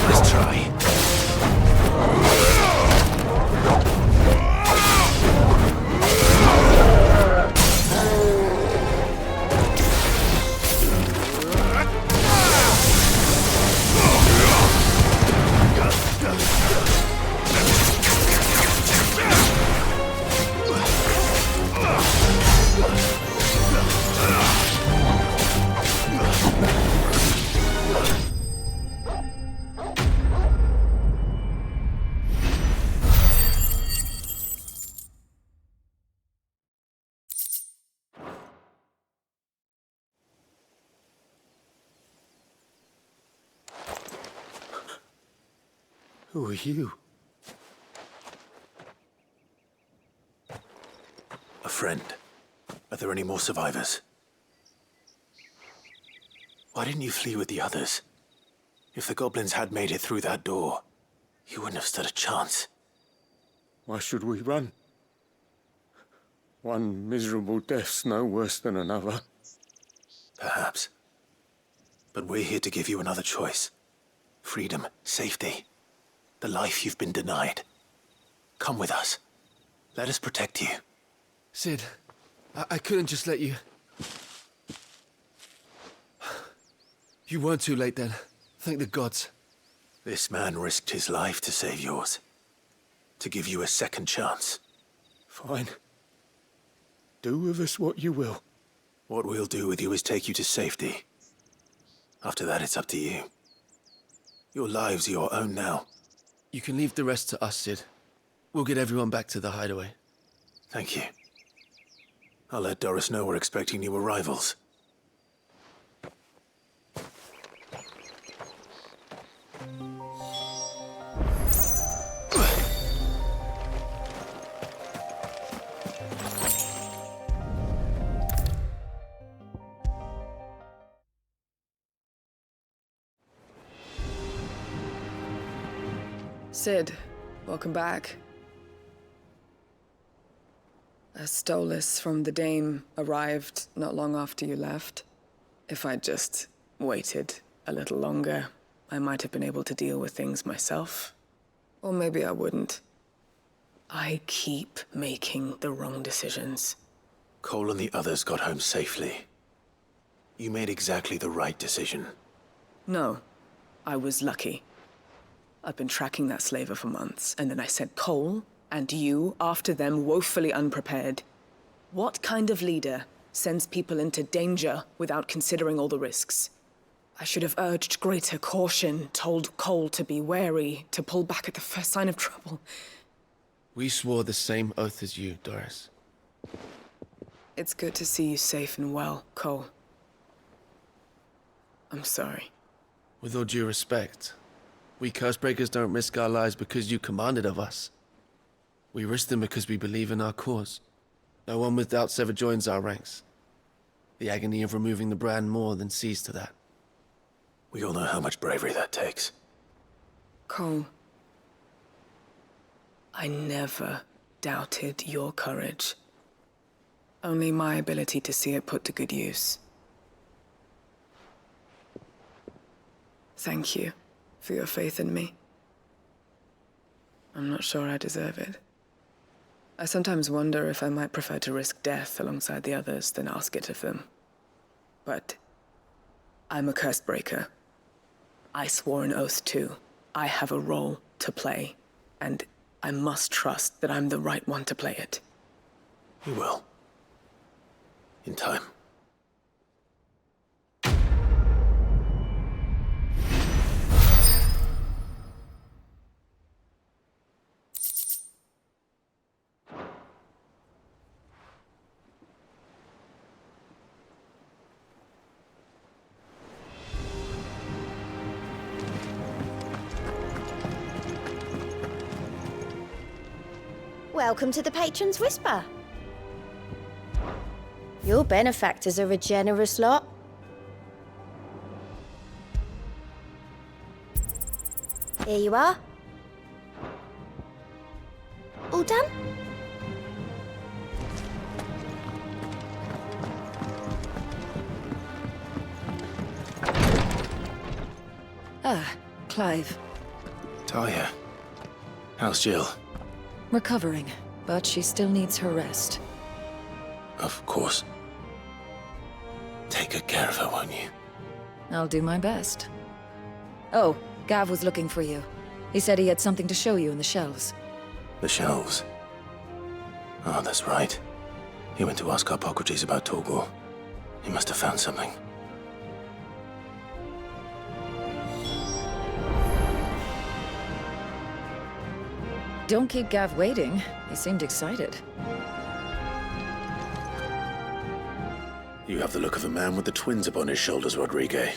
Let's try. Who are you? A friend. Are there any more survivors? Why didn't you flee with the others? If the goblins had made it through that door, you wouldn't have stood a chance. Why should we run? One miserable death's no worse than another. Perhaps. But we're here to give you another choice. Freedom, safety. The life you've been denied. Come with us. Let us protect you. Sid, I couldn't just let you... You weren't too late then. Thank the gods. This man risked his life to save yours. To give you a second chance. Fine. Do with us what you will. What we'll do with you is take you to safety. After that, it's up to you. Your lives are your own now. You can leave the rest to us, Sid. We'll get everyone back to the hideaway. Thank you. I'll let Doris know we're expecting new arrivals. Sid, welcome back. A Stolas from the Dame arrived not long after you left. If I'd just waited a little longer, I might have been able to deal with things myself. Or maybe I wouldn't. I keep making the wrong decisions. Cole and the others got home safely. You made exactly the right decision. No, I was lucky. I've been tracking that slaver for months, and then I sent Cole and you after them, woefully unprepared. What kind of leader sends people into danger without considering all the risks? I should have urged greater caution, told Cole to be wary, to pull back at the first sign of trouble. We swore the same oath as you, Doris. It's good to see you safe and well, Cole. I'm sorry. With all due respect, we Cursebreakers don't risk our lives because you commanded of us. We risk them because we believe in our cause. No one with doubts ever joins our ranks. The agony of removing the brand more than sees to that. We all know how much bravery that takes. Cole, I never doubted your courage. Only my ability to see it put to good use. Thank you for your faith in me. I'm not sure I deserve it. I sometimes wonder if I might prefer to risk death alongside the others than ask it of them. But I'm a Cursebreaker. I swore an oath too. I have a role to play, and I must trust that I'm the right one to play it. You will. In time. Welcome to the Patron's Whisper. Your benefactors are a generous lot. Here you are. All done? Ah, Clive. Talia. How's Jill? Recovering, but she still needs her rest. Of course. Take good care of her, won't you? I'll do my best. Oh, Gav was looking for you. He said he had something to show you in the shelves. The shelves? Oh, that's right. He went to ask Harpocrates about Torgor. He must have found something. Don't keep Gav waiting. He seemed excited. You have the look of a man with the twins upon his shoulders, Rodrigue.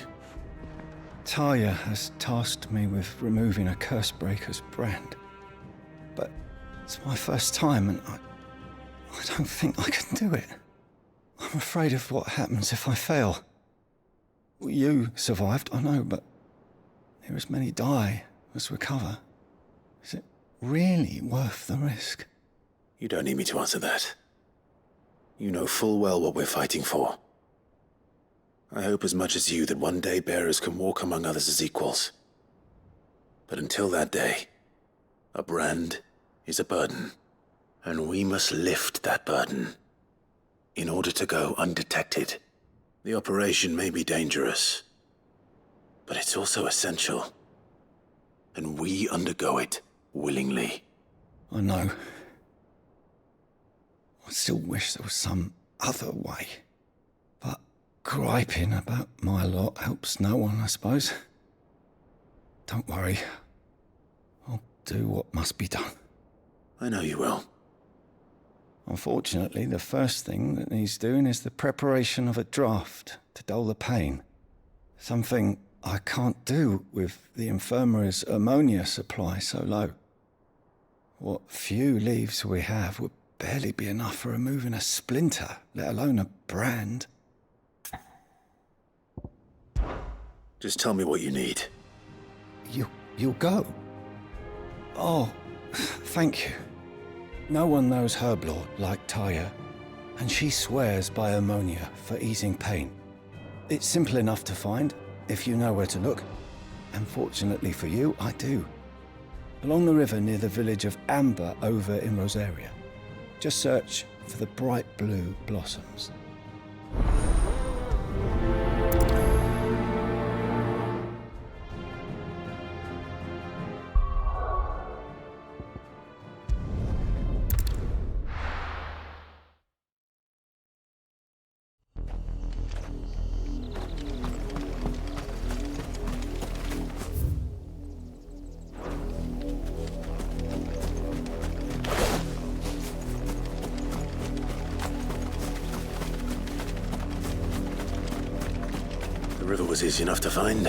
Talia has tasked me with removing a Cursebreaker's brand. But it's my first time, and I don't think I can do it. I'm afraid of what happens if I fail. You survived, I know, but there as many die as recover. Is it really worth the risk? You don't need me to answer that. You know full well what we're fighting for. I hope as much as you that one day bearers can walk among others as equals. But until that day, a brand is a burden, and we must lift that burden in order to go undetected. The operation may be dangerous, but it's also essential, and we undergo it willingly. I know. I still wish there was some other way. But griping about my lot helps no one, I suppose. Don't worry. I'll do what must be done. I know you will. Unfortunately, the first thing that needs doing is the preparation of a draft to dull the pain. Something I can't do with the infirmary's ammonia supply so low. What few leaves we have would barely be enough for removing a splinter, let alone a brand. Just tell me what you need. You'll go? Oh, thank you. No one knows Herblord like Talia, and she swears by ammonia for easing pain. It's simple enough to find, if you know where to look. And fortunately for you, I do. Along the river near the village of Amber over in Rosaria. Just search for the bright blue blossoms. The river was easy enough to find.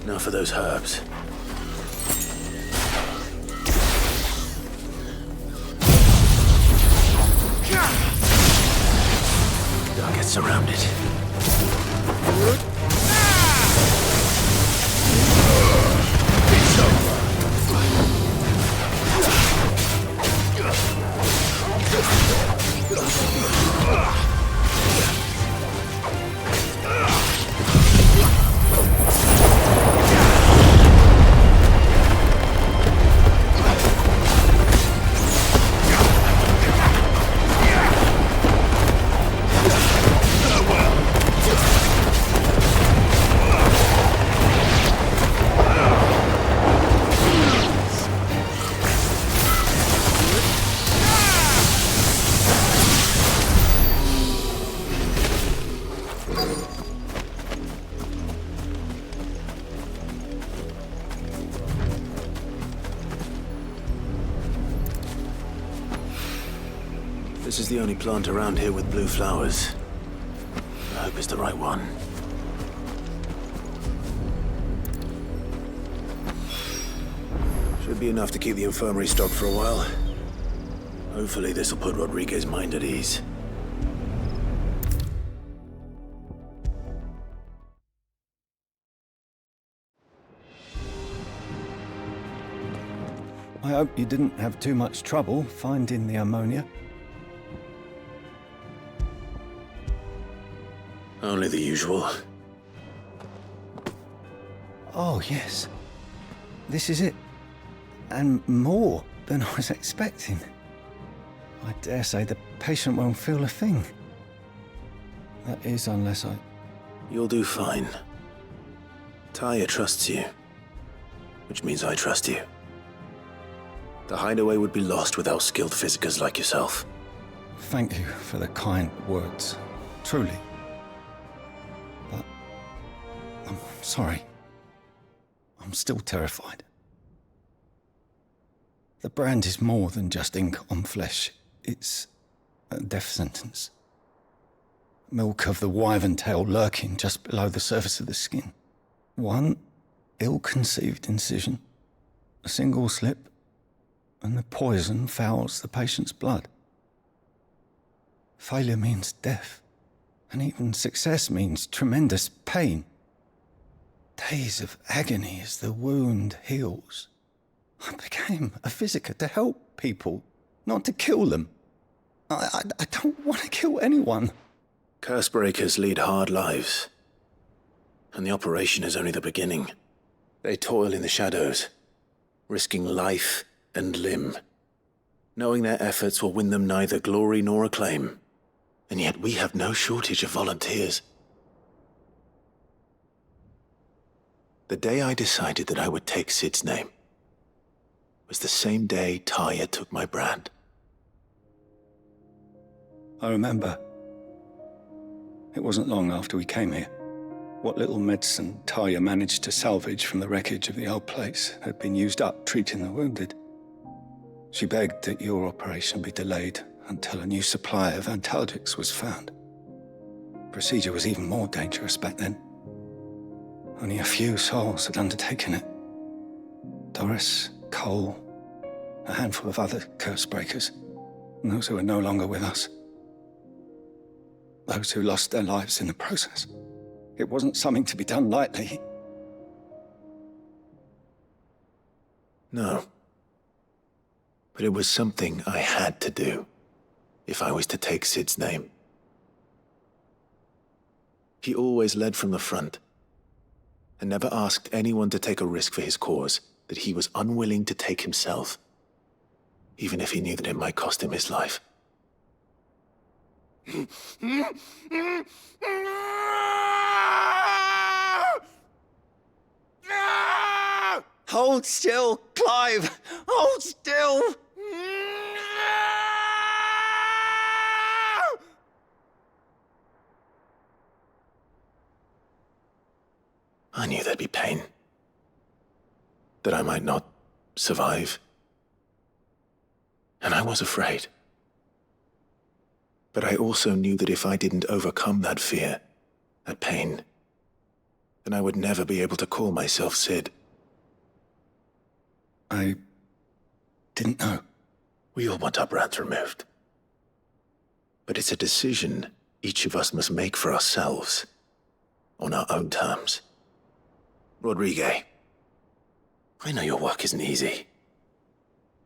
Now for those herbs. Target surrounded. It's over. This is the only plant around here with blue flowers. I hope it's the right one. Should be enough to keep the infirmary stocked for a while. Hopefully this will put Rodriguez's mind at ease. I hope you didn't have too much trouble finding the ammonia. Only the usual. Oh, yes. This is it. And more than I was expecting. I dare say the patient won't feel a thing. That is, unless I... You'll do fine. Taya trusts you. Which means I trust you. The hideaway would be lost without skilled physicers like yourself. Thank you for the kind words. Truly. But... I'm sorry. I'm still terrified. The brand is more than just ink on flesh. It's a death sentence. Milk of the wyvern tail lurking just below the surface of the skin. One ill-conceived incision, a single slip, and the poison fouls the patient's blood. Failure means death, and even success means tremendous pain. Days of agony as the wound heals. I became a physiker to help people, not to kill them. I don't want to kill anyone. Cursebreakers lead hard lives. And the operation is only the beginning. They toil in the shadows, risking life and limb, knowing their efforts will win them neither glory nor acclaim. And yet we have no shortage of volunteers. The day I decided that I would take Sid's name was the same day Taya took my brand. I remember. It wasn't long after we came here. What little medicine Taya managed to salvage from the wreckage of the old place had been used up treating the wounded. She begged that your operation be delayed until a new supply of antalgics was found. Procedure was even more dangerous back then. Only a few souls had undertaken it. Doris, Cole, a handful of other cursebreakers, and those who are no longer with us. Those who lost their lives in the process. It wasn't something to be done lightly. No. But it was something I had to do, if I was to take Sid's name. He always led from the front, and never asked anyone to take a risk for his cause that he was unwilling to take himself, even if he knew that it might cost him his life. Hold still, Clive! Hold still! I knew there'd be pain. That I might not survive. And I was afraid. But I also knew that if I didn't overcome that fear, that pain, then I would never be able to call myself Sid. I didn't know. We all want our brands removed. But it's a decision each of us must make for ourselves, on our own terms. Rodrigue, I know your work isn't easy,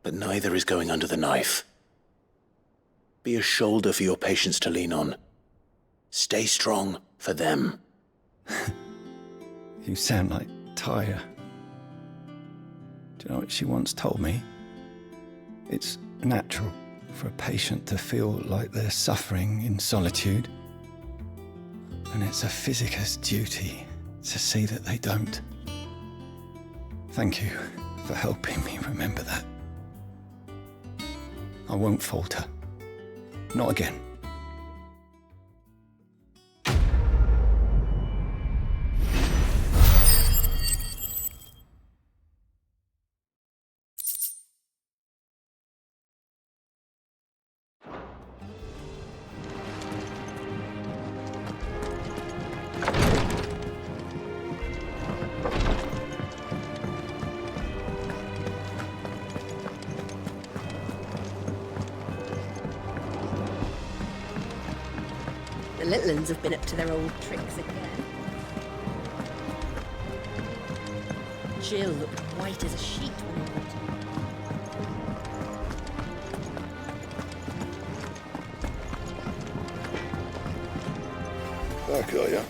but neither is going under the knife. Be a shoulder for your patients to lean on. Stay strong for them. You sound like Taya. Do you know what she once told me? It's natural for a patient to feel like they're suffering in solitude. And it's a physicist's duty to see that they don't. Thank you for helping me remember that. I won't falter. Not again. The little uns have been up to their old tricks again. Jill looked white as a sheet when he went. Back, are ya?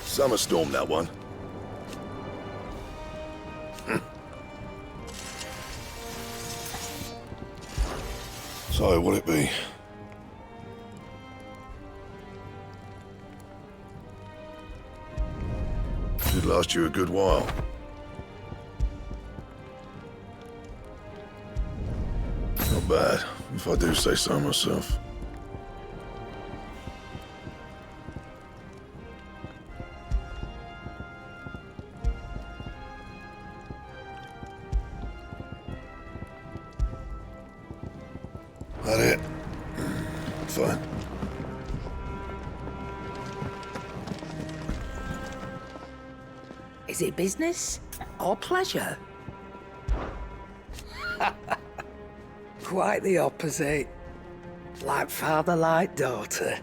Summer storm, that one. So, what'll it be? Should last you a good while. Not bad, if I do say so myself. That it? Fine. Is it business or pleasure? Quite the opposite. Like father, like daughter.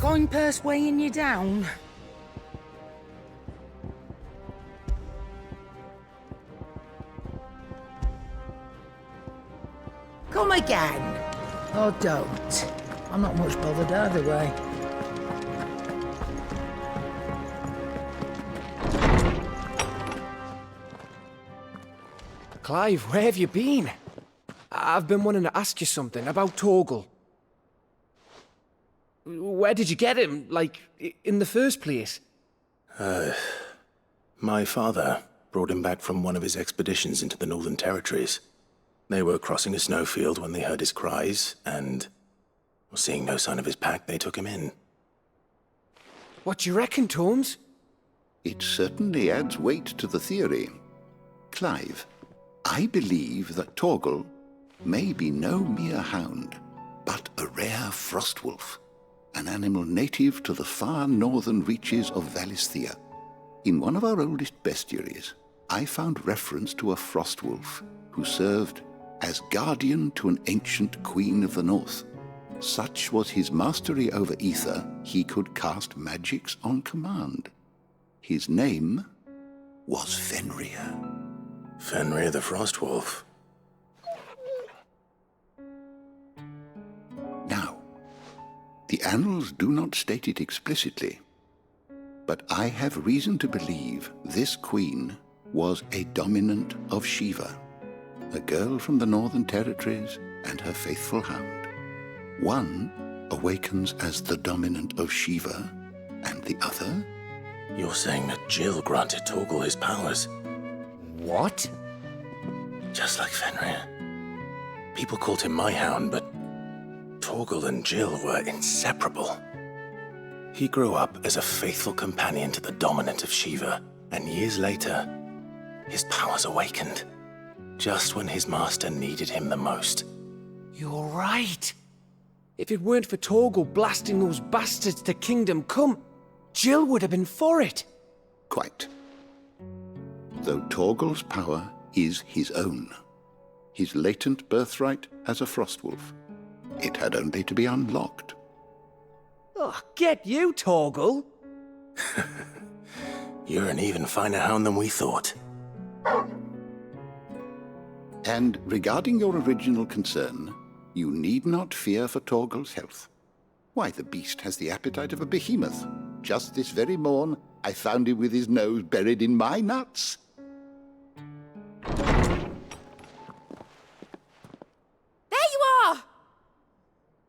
Coin purse weighing you down? Come again. Or don't. I'm not much bothered either way. Clive, where have you been? I've been wanting to ask you something about Torgal. Where did you get him, like, in the first place? My father brought him back from one of his expeditions into the Northern Territories. They were crossing a snowfield when they heard his cries, and, seeing no sign of his pack, they took him in. What do you reckon, Tomes? It certainly adds weight to the theory. Clive, I believe that Torgal may be no mere hound, but a rare frostwolf, an animal native to the far northern reaches of Valisthea. In one of our oldest bestiaries, I found reference to a frostwolf who served as guardian to an ancient queen of the north. Such was his mastery over ether, he could cast magics on command. His name was Fenrir. Fenrir the Frostwolf. The annals do not state it explicitly, but I have reason to believe this queen was a dominant of Shiva, a girl from the Northern Territories and her faithful hound. One awakens as the dominant of Shiva, and the other? You're saying that Jill granted Torgal his powers? What? Just like Fenrir. People called him my hound, but Torgal and Jill were inseparable. He grew up as a faithful companion to the dominant of Shiva, and years later, his powers awakened, just when his master needed him the most. You're right. If it weren't for Torgal blasting those bastards to Kingdom Come, Jill would have been for it. Quite. Though Torgal's power is his own, his latent birthright as a Frostwolf, it had only to be unlocked. Oh, get you, Torgal! You're an even finer hound than we thought. And regarding your original concern, you need not fear for Torgal's health. Why, the beast has the appetite of a behemoth. Just this very morn, I found him with his nose buried in my nuts. There you are!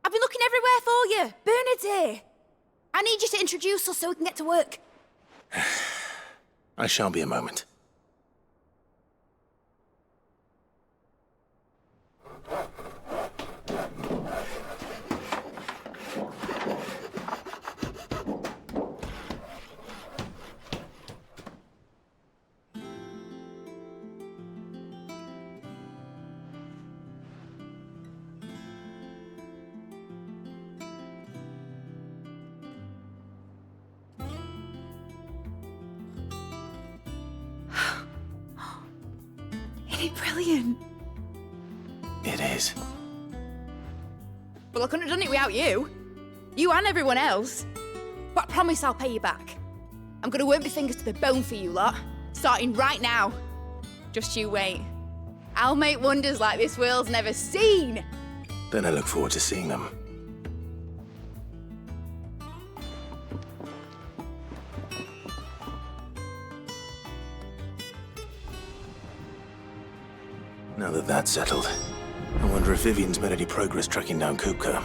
I've been looking everywhere for you. Bernard's here. I need you to introduce us so we can get to work. I shall be a moment. Isn't it brilliant? It is. Well, I couldn't have done it without you. You and everyone else. But I promise I'll pay you back. I'm gonna work my fingers to the bone for you lot, starting right now. Just you wait. I'll make wonders like this world's never seen. Then I look forward to seeing them. Now that that's settled, I wonder if Vivian's made any progress tracking down Kupka.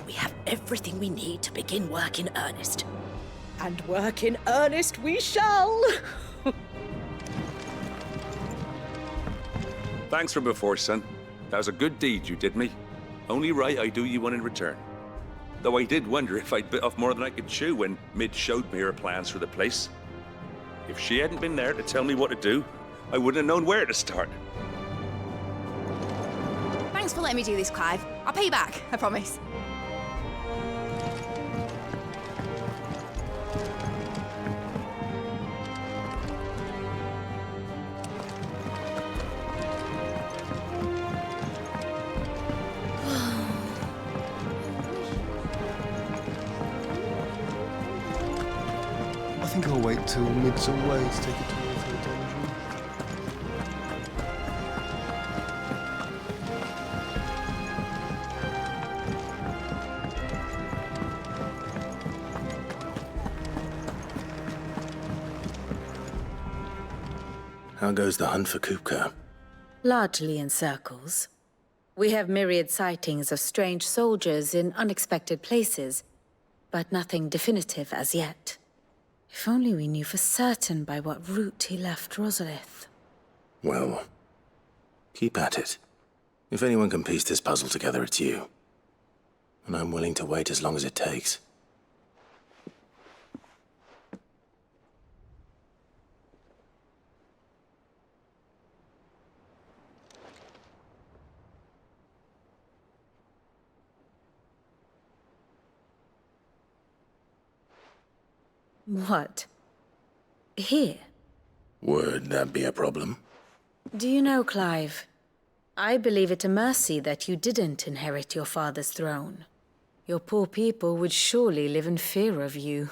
We have everything we need to begin work in earnest. And work in earnest we shall! Thanks for before, son. That was a good deed you did me. Only right I do you one in return. Though I did wonder if I'd bit off more than I could chew when Mid showed me her plans for the place. If she hadn't been there to tell me what to do, I wouldn't have known where to start. Thanks for letting me do this, Clive. I'll pay you back, I promise. I think I'll wait till Mid's away to take a tour through the dungeon. How goes the hunt for Kupka? Largely in circles. We have myriad sightings of strange soldiers in unexpected places, but nothing definitive as yet. If only we knew for certain by what route he left Rosalith. Well, keep at it. If anyone can piece this puzzle together, it's you. And I'm willing to wait as long as it takes. What? Here? Would that be a problem? Do you know, Clive? I believe it a mercy that you didn't inherit your father's throne. Your poor people would surely live in fear of you.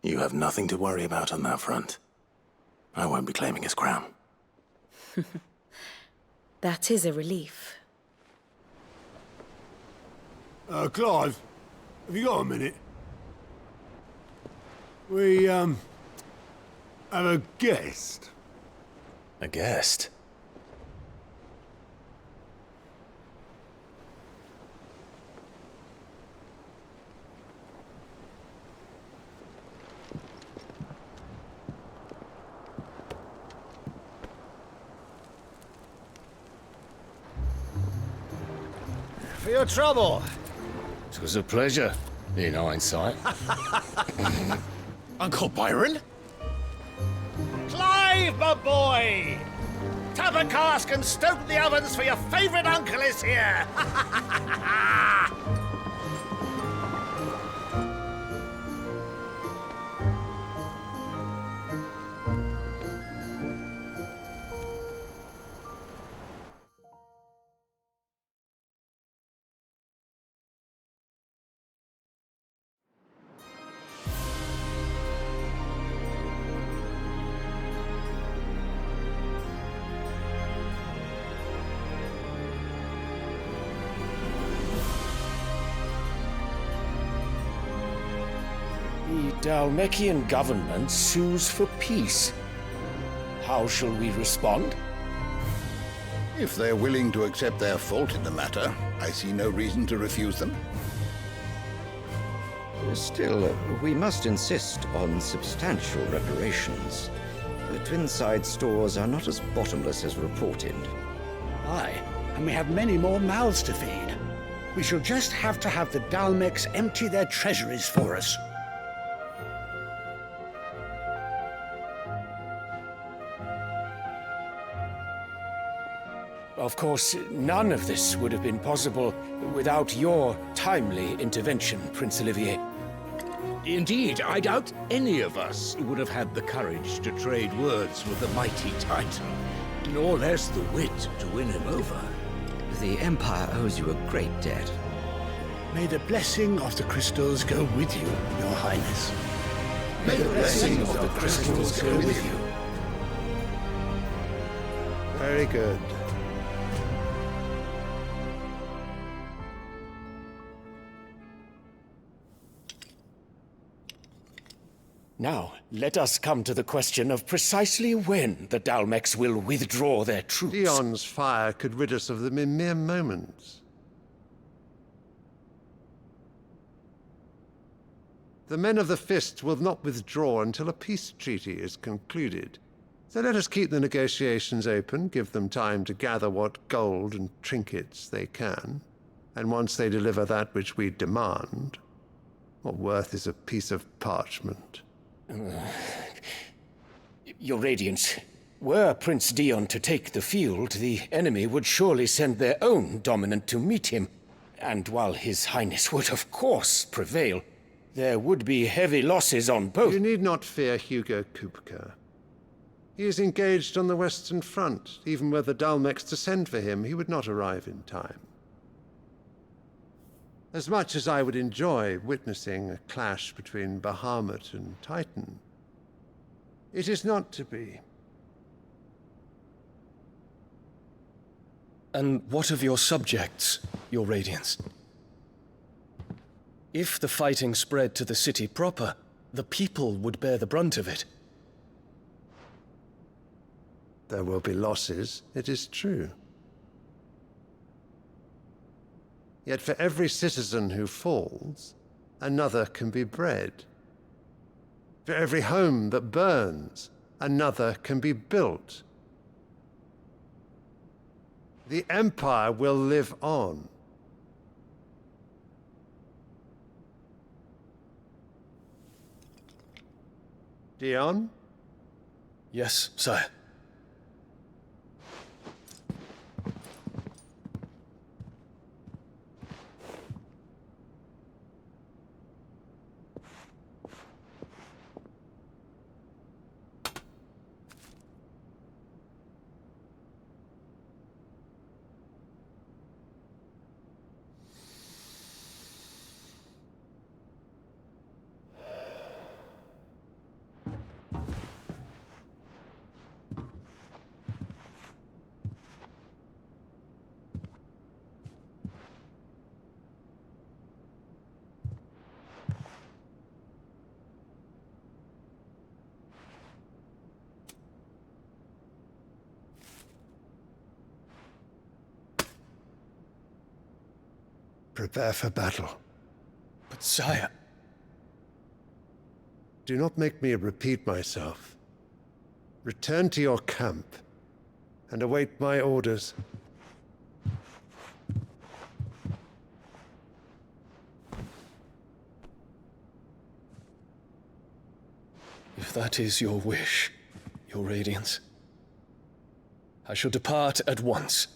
You have nothing to worry about on that front. I won't be claiming his crown. That is a relief. Clive, have you got a minute? We, have a guest. A guest? For your trouble. It was a pleasure, in hindsight. Uncle Byron? Clive, my boy! Tap a cask and stoke the ovens for your favourite uncle is here! The Dalmekian government sues for peace. How shall we respond? If they're willing to accept their fault in the matter, I see no reason to refuse them. Still, we must insist on substantial reparations. The Twinside stores are not as bottomless as reported. Aye, and we have many more mouths to feed. We shall just have to have the Dalmecs empty their treasuries for us. Of course, none of this would have been possible without your timely intervention, Prince Olivier. Indeed, I doubt any of us would have had the courage to trade words with the mighty Titan, nor less the wit to win him over. The Empire owes you a great debt. May the blessing of the crystals go with you, Your Highness. May the blessing of the crystals go with you. Very good. Now, let us come to the question of precisely when the Dalmecs will withdraw their troops. Dion's fire could rid us of them in mere moments. The men of the Fist will not withdraw until a peace treaty is concluded. So let us keep the negotiations open, give them time to gather what gold and trinkets they can. And once they deliver that which we demand, what worth is a piece of parchment? Your Radiance, were Prince Dion to take the field, the enemy would surely send their own dominant to meet him. And while His Highness would of course prevail, there would be heavy losses on both. You need not fear Hьюgo Kупка. He is engaged on the Western Front. Even were the Dalmecs to send for him, he would not arrive in time. As much as I would enjoy witnessing a clash between Bahamut and Titan, it is not to be. And what of your subjects, Your Radiance? If the fighting spread to the city proper, the people would bear the brunt of it. There will be losses, it is true. Yet for every citizen who falls, another can be bred. For every home that burns, another can be built. The Empire will live on. Dion? Yes, sire. Prepare for battle. But sire... Do not make me repeat myself. Return to your camp and await my orders. If that is your wish, your radiance, I shall depart at once.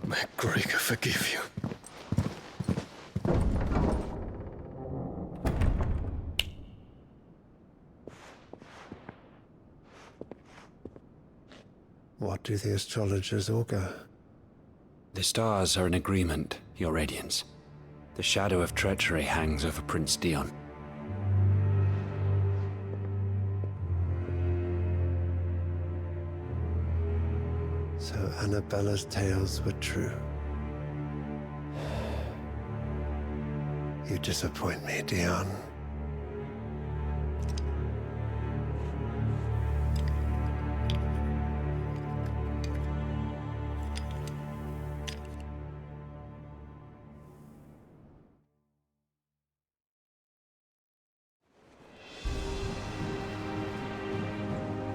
May Gregor forgive you. What do the astrologers augur? The stars are in agreement, Your Radiance. The shadow of treachery hangs over Prince Dion. So Annabella's tales were true. You disappoint me, Dion.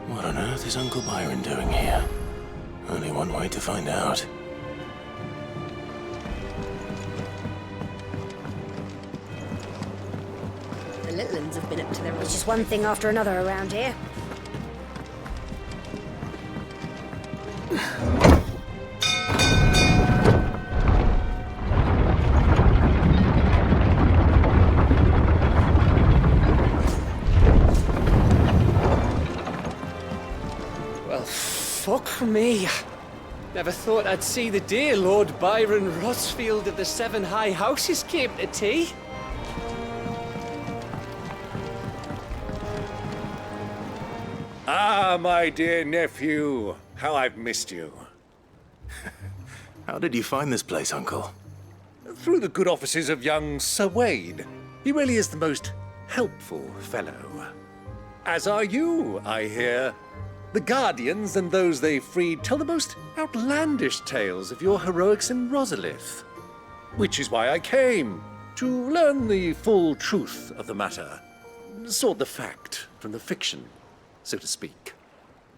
What on earth is Uncle Byron doing here? Only one way to find out. The little ones have been up to their... It's just one thing after another around here. Fuck me. Never thought I'd see the day Lord Byron Rosfield of the Seven High Houses came to tea. Ah, my dear nephew. How I've missed you. How did you find this place, Uncle? Through the good offices of young Sir Wade. He really is the most helpful fellow. As are you, I hear. The Guardians and those they freed tell the most outlandish tales of your heroics in Rosalith. Which is why I came, to learn the full truth of the matter. Sort the fact from the fiction, so to speak.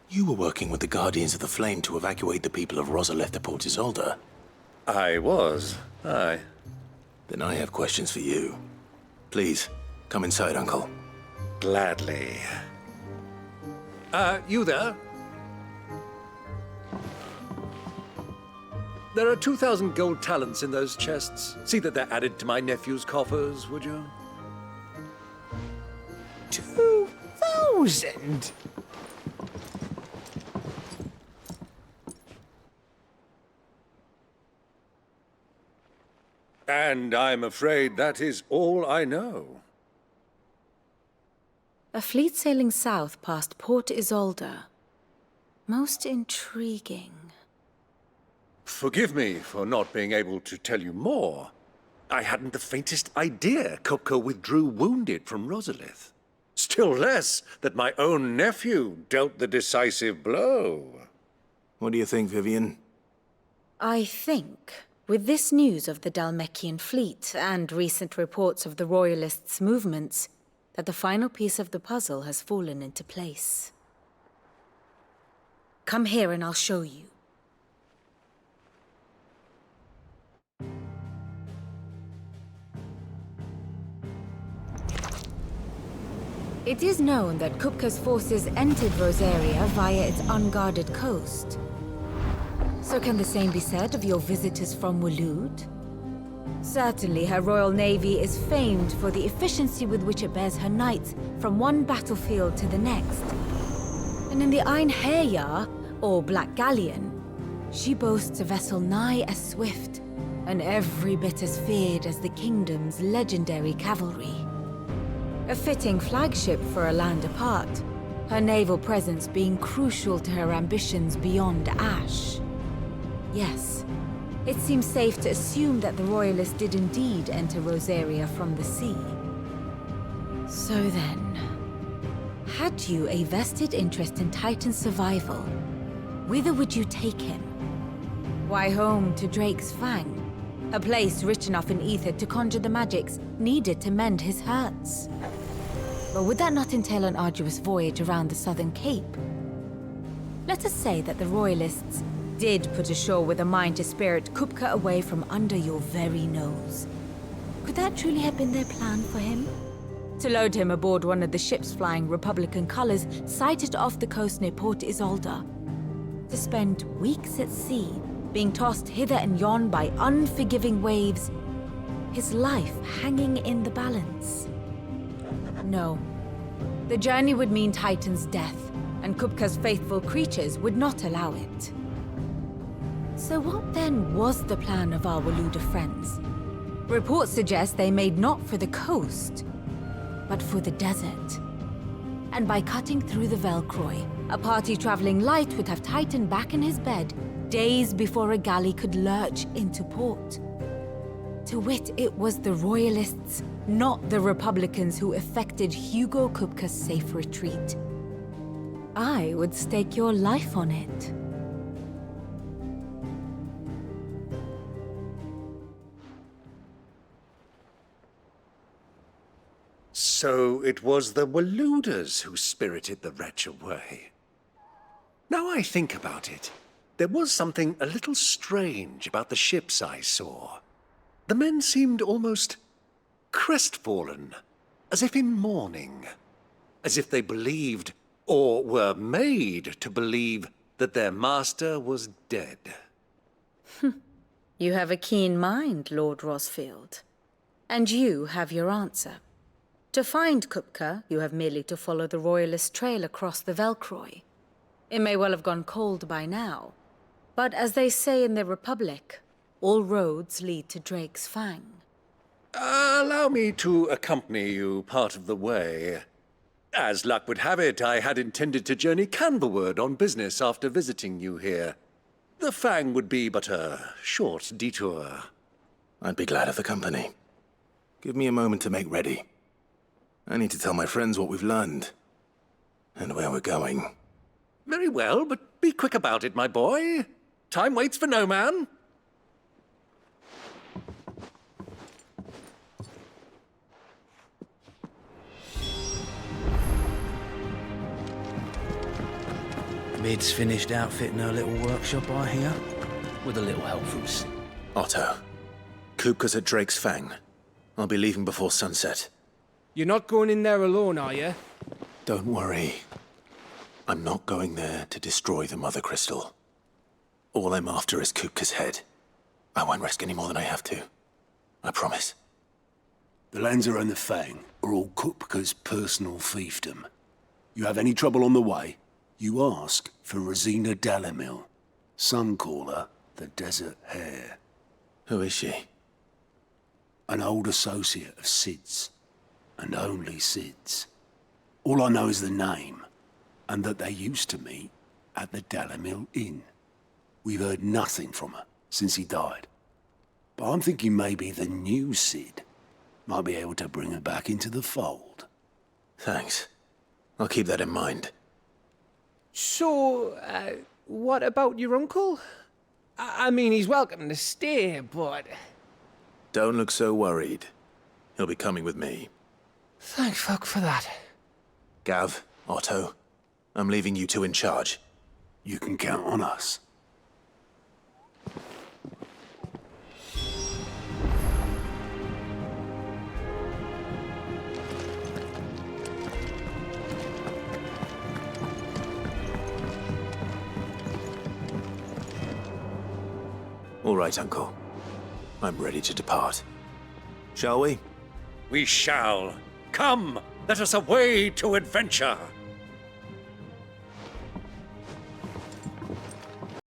You were working with the Guardians of the Flame to evacuate the people of Rosalith to Port Isolde. I was, aye. Then I have questions for you. Please, come inside, Uncle. Gladly. You there? There are 2,000 gold talents in those chests. See that they're added to my nephew's coffers, would you? 2,000? And I'm afraid that is all I know. A fleet sailing south past Port Isolde. Most intriguing. Forgive me for not being able to tell you more. I hadn't the faintest idea Kupka withdrew wounded from Rosalith. Still less that my own nephew dealt the decisive blow. What do you think, Vivian? I think, with this news of the Dhalmekian fleet and recent reports of the Royalists' movements, that the final piece of the puzzle has fallen into place. Come here and I'll show you. It is known that Kupka's forces entered Rosaria via its unguarded coast. So can the same be said of your visitors from Waloed? Certainly, her Royal Navy is famed for the efficiency with which it bears her knights from one battlefield to the next. And in the Einherjar, or Black Galleon, she boasts a vessel nigh as swift, and every bit as feared as the kingdom's legendary cavalry. A fitting flagship for a land apart, her naval presence being crucial to her ambitions beyond Ash. Yes, it seems safe to assume that the Royalists did indeed enter Rosaria from the sea. So then, had you a vested interest in Titan's survival, whither would you take him? Why, home to Drake's Fang, a place rich enough in ether to conjure the magics needed to mend his hurts. But would that not entail an arduous voyage around the southern cape? Let us say that the Royalists did put ashore with a mind to spirit Kupka away from under your very nose. Could that truly have been their plan for him? To load him aboard one of the ships flying Republican colors sighted off the coast near Port Isolde. To spend weeks at sea, being tossed hither and yon by unforgiving waves, his life hanging in the balance. No. The journey would mean Titan's death, and Kupka's faithful creatures would not allow it. So what then was the plan of our Waluda friends? Reports suggest they made not for the coast, but for the desert. And by cutting through the Velcroy, a party traveling light would have Titan back in his bed days before a galley could lurch into port. To wit, it was the Royalists, not the Republicans, who effected Hьюго Kupka's safe retreat. I would stake your life on it. So it was the Waludas who spirited the wretch away. Now I think about it, there was something a little strange about the ships I saw. The men seemed almost crestfallen, as if in mourning, as if they believed, or were made to believe, that their master was dead. You have a keen mind, Lord Rosfield. And you have your answer. To find Kupka, you have merely to follow the Royalist trail across the Velcroy. It may well have gone cold by now, but as they say in the Republic, all roads lead to Drake's Fang. Allow me to accompany you part of the way. As luck would have it, I had intended to journey Canberward on business after visiting you here. The Fang would be but a short detour. I'd be glad of the company. Give me a moment to make ready. I need to tell my friends what we've learned, and where we're going. Very well, but be quick about it, my boy. Time waits for no man. Mid's finished outfitting her little workshop, I hear, with a little help from Otto, Kupka's at Drake's Fang. I'll be leaving before sunset. You're not going in there alone, are you? Don't worry. I'm not going there to destroy the Mother Crystal. All I'm after is Kupka's head. I won't risk any more than I have to. I promise. The lands around the Fang are all Kupka's personal fiefdom. You have any trouble on the way, you ask for Rosina Dalamil. Some call her the Desert Hare. Who is she? An old associate of Sid's. And only Sid's. All I know is the name, and that they used to meet at the Dalamil Inn. We've heard nothing from her since he died. But I'm thinking maybe the new Sid might be able to bring her back into the fold. Thanks. I'll keep that in mind. So, what about your uncle? I mean, he's welcome to stay, but... Don't look so worried. He'll be coming with me. Thank fuck for that. Gav, Otto, I'm leaving you two in charge. You can count on us. All right, Uncle. I'm ready to depart. Shall we? We shall. Come, let us away to adventure.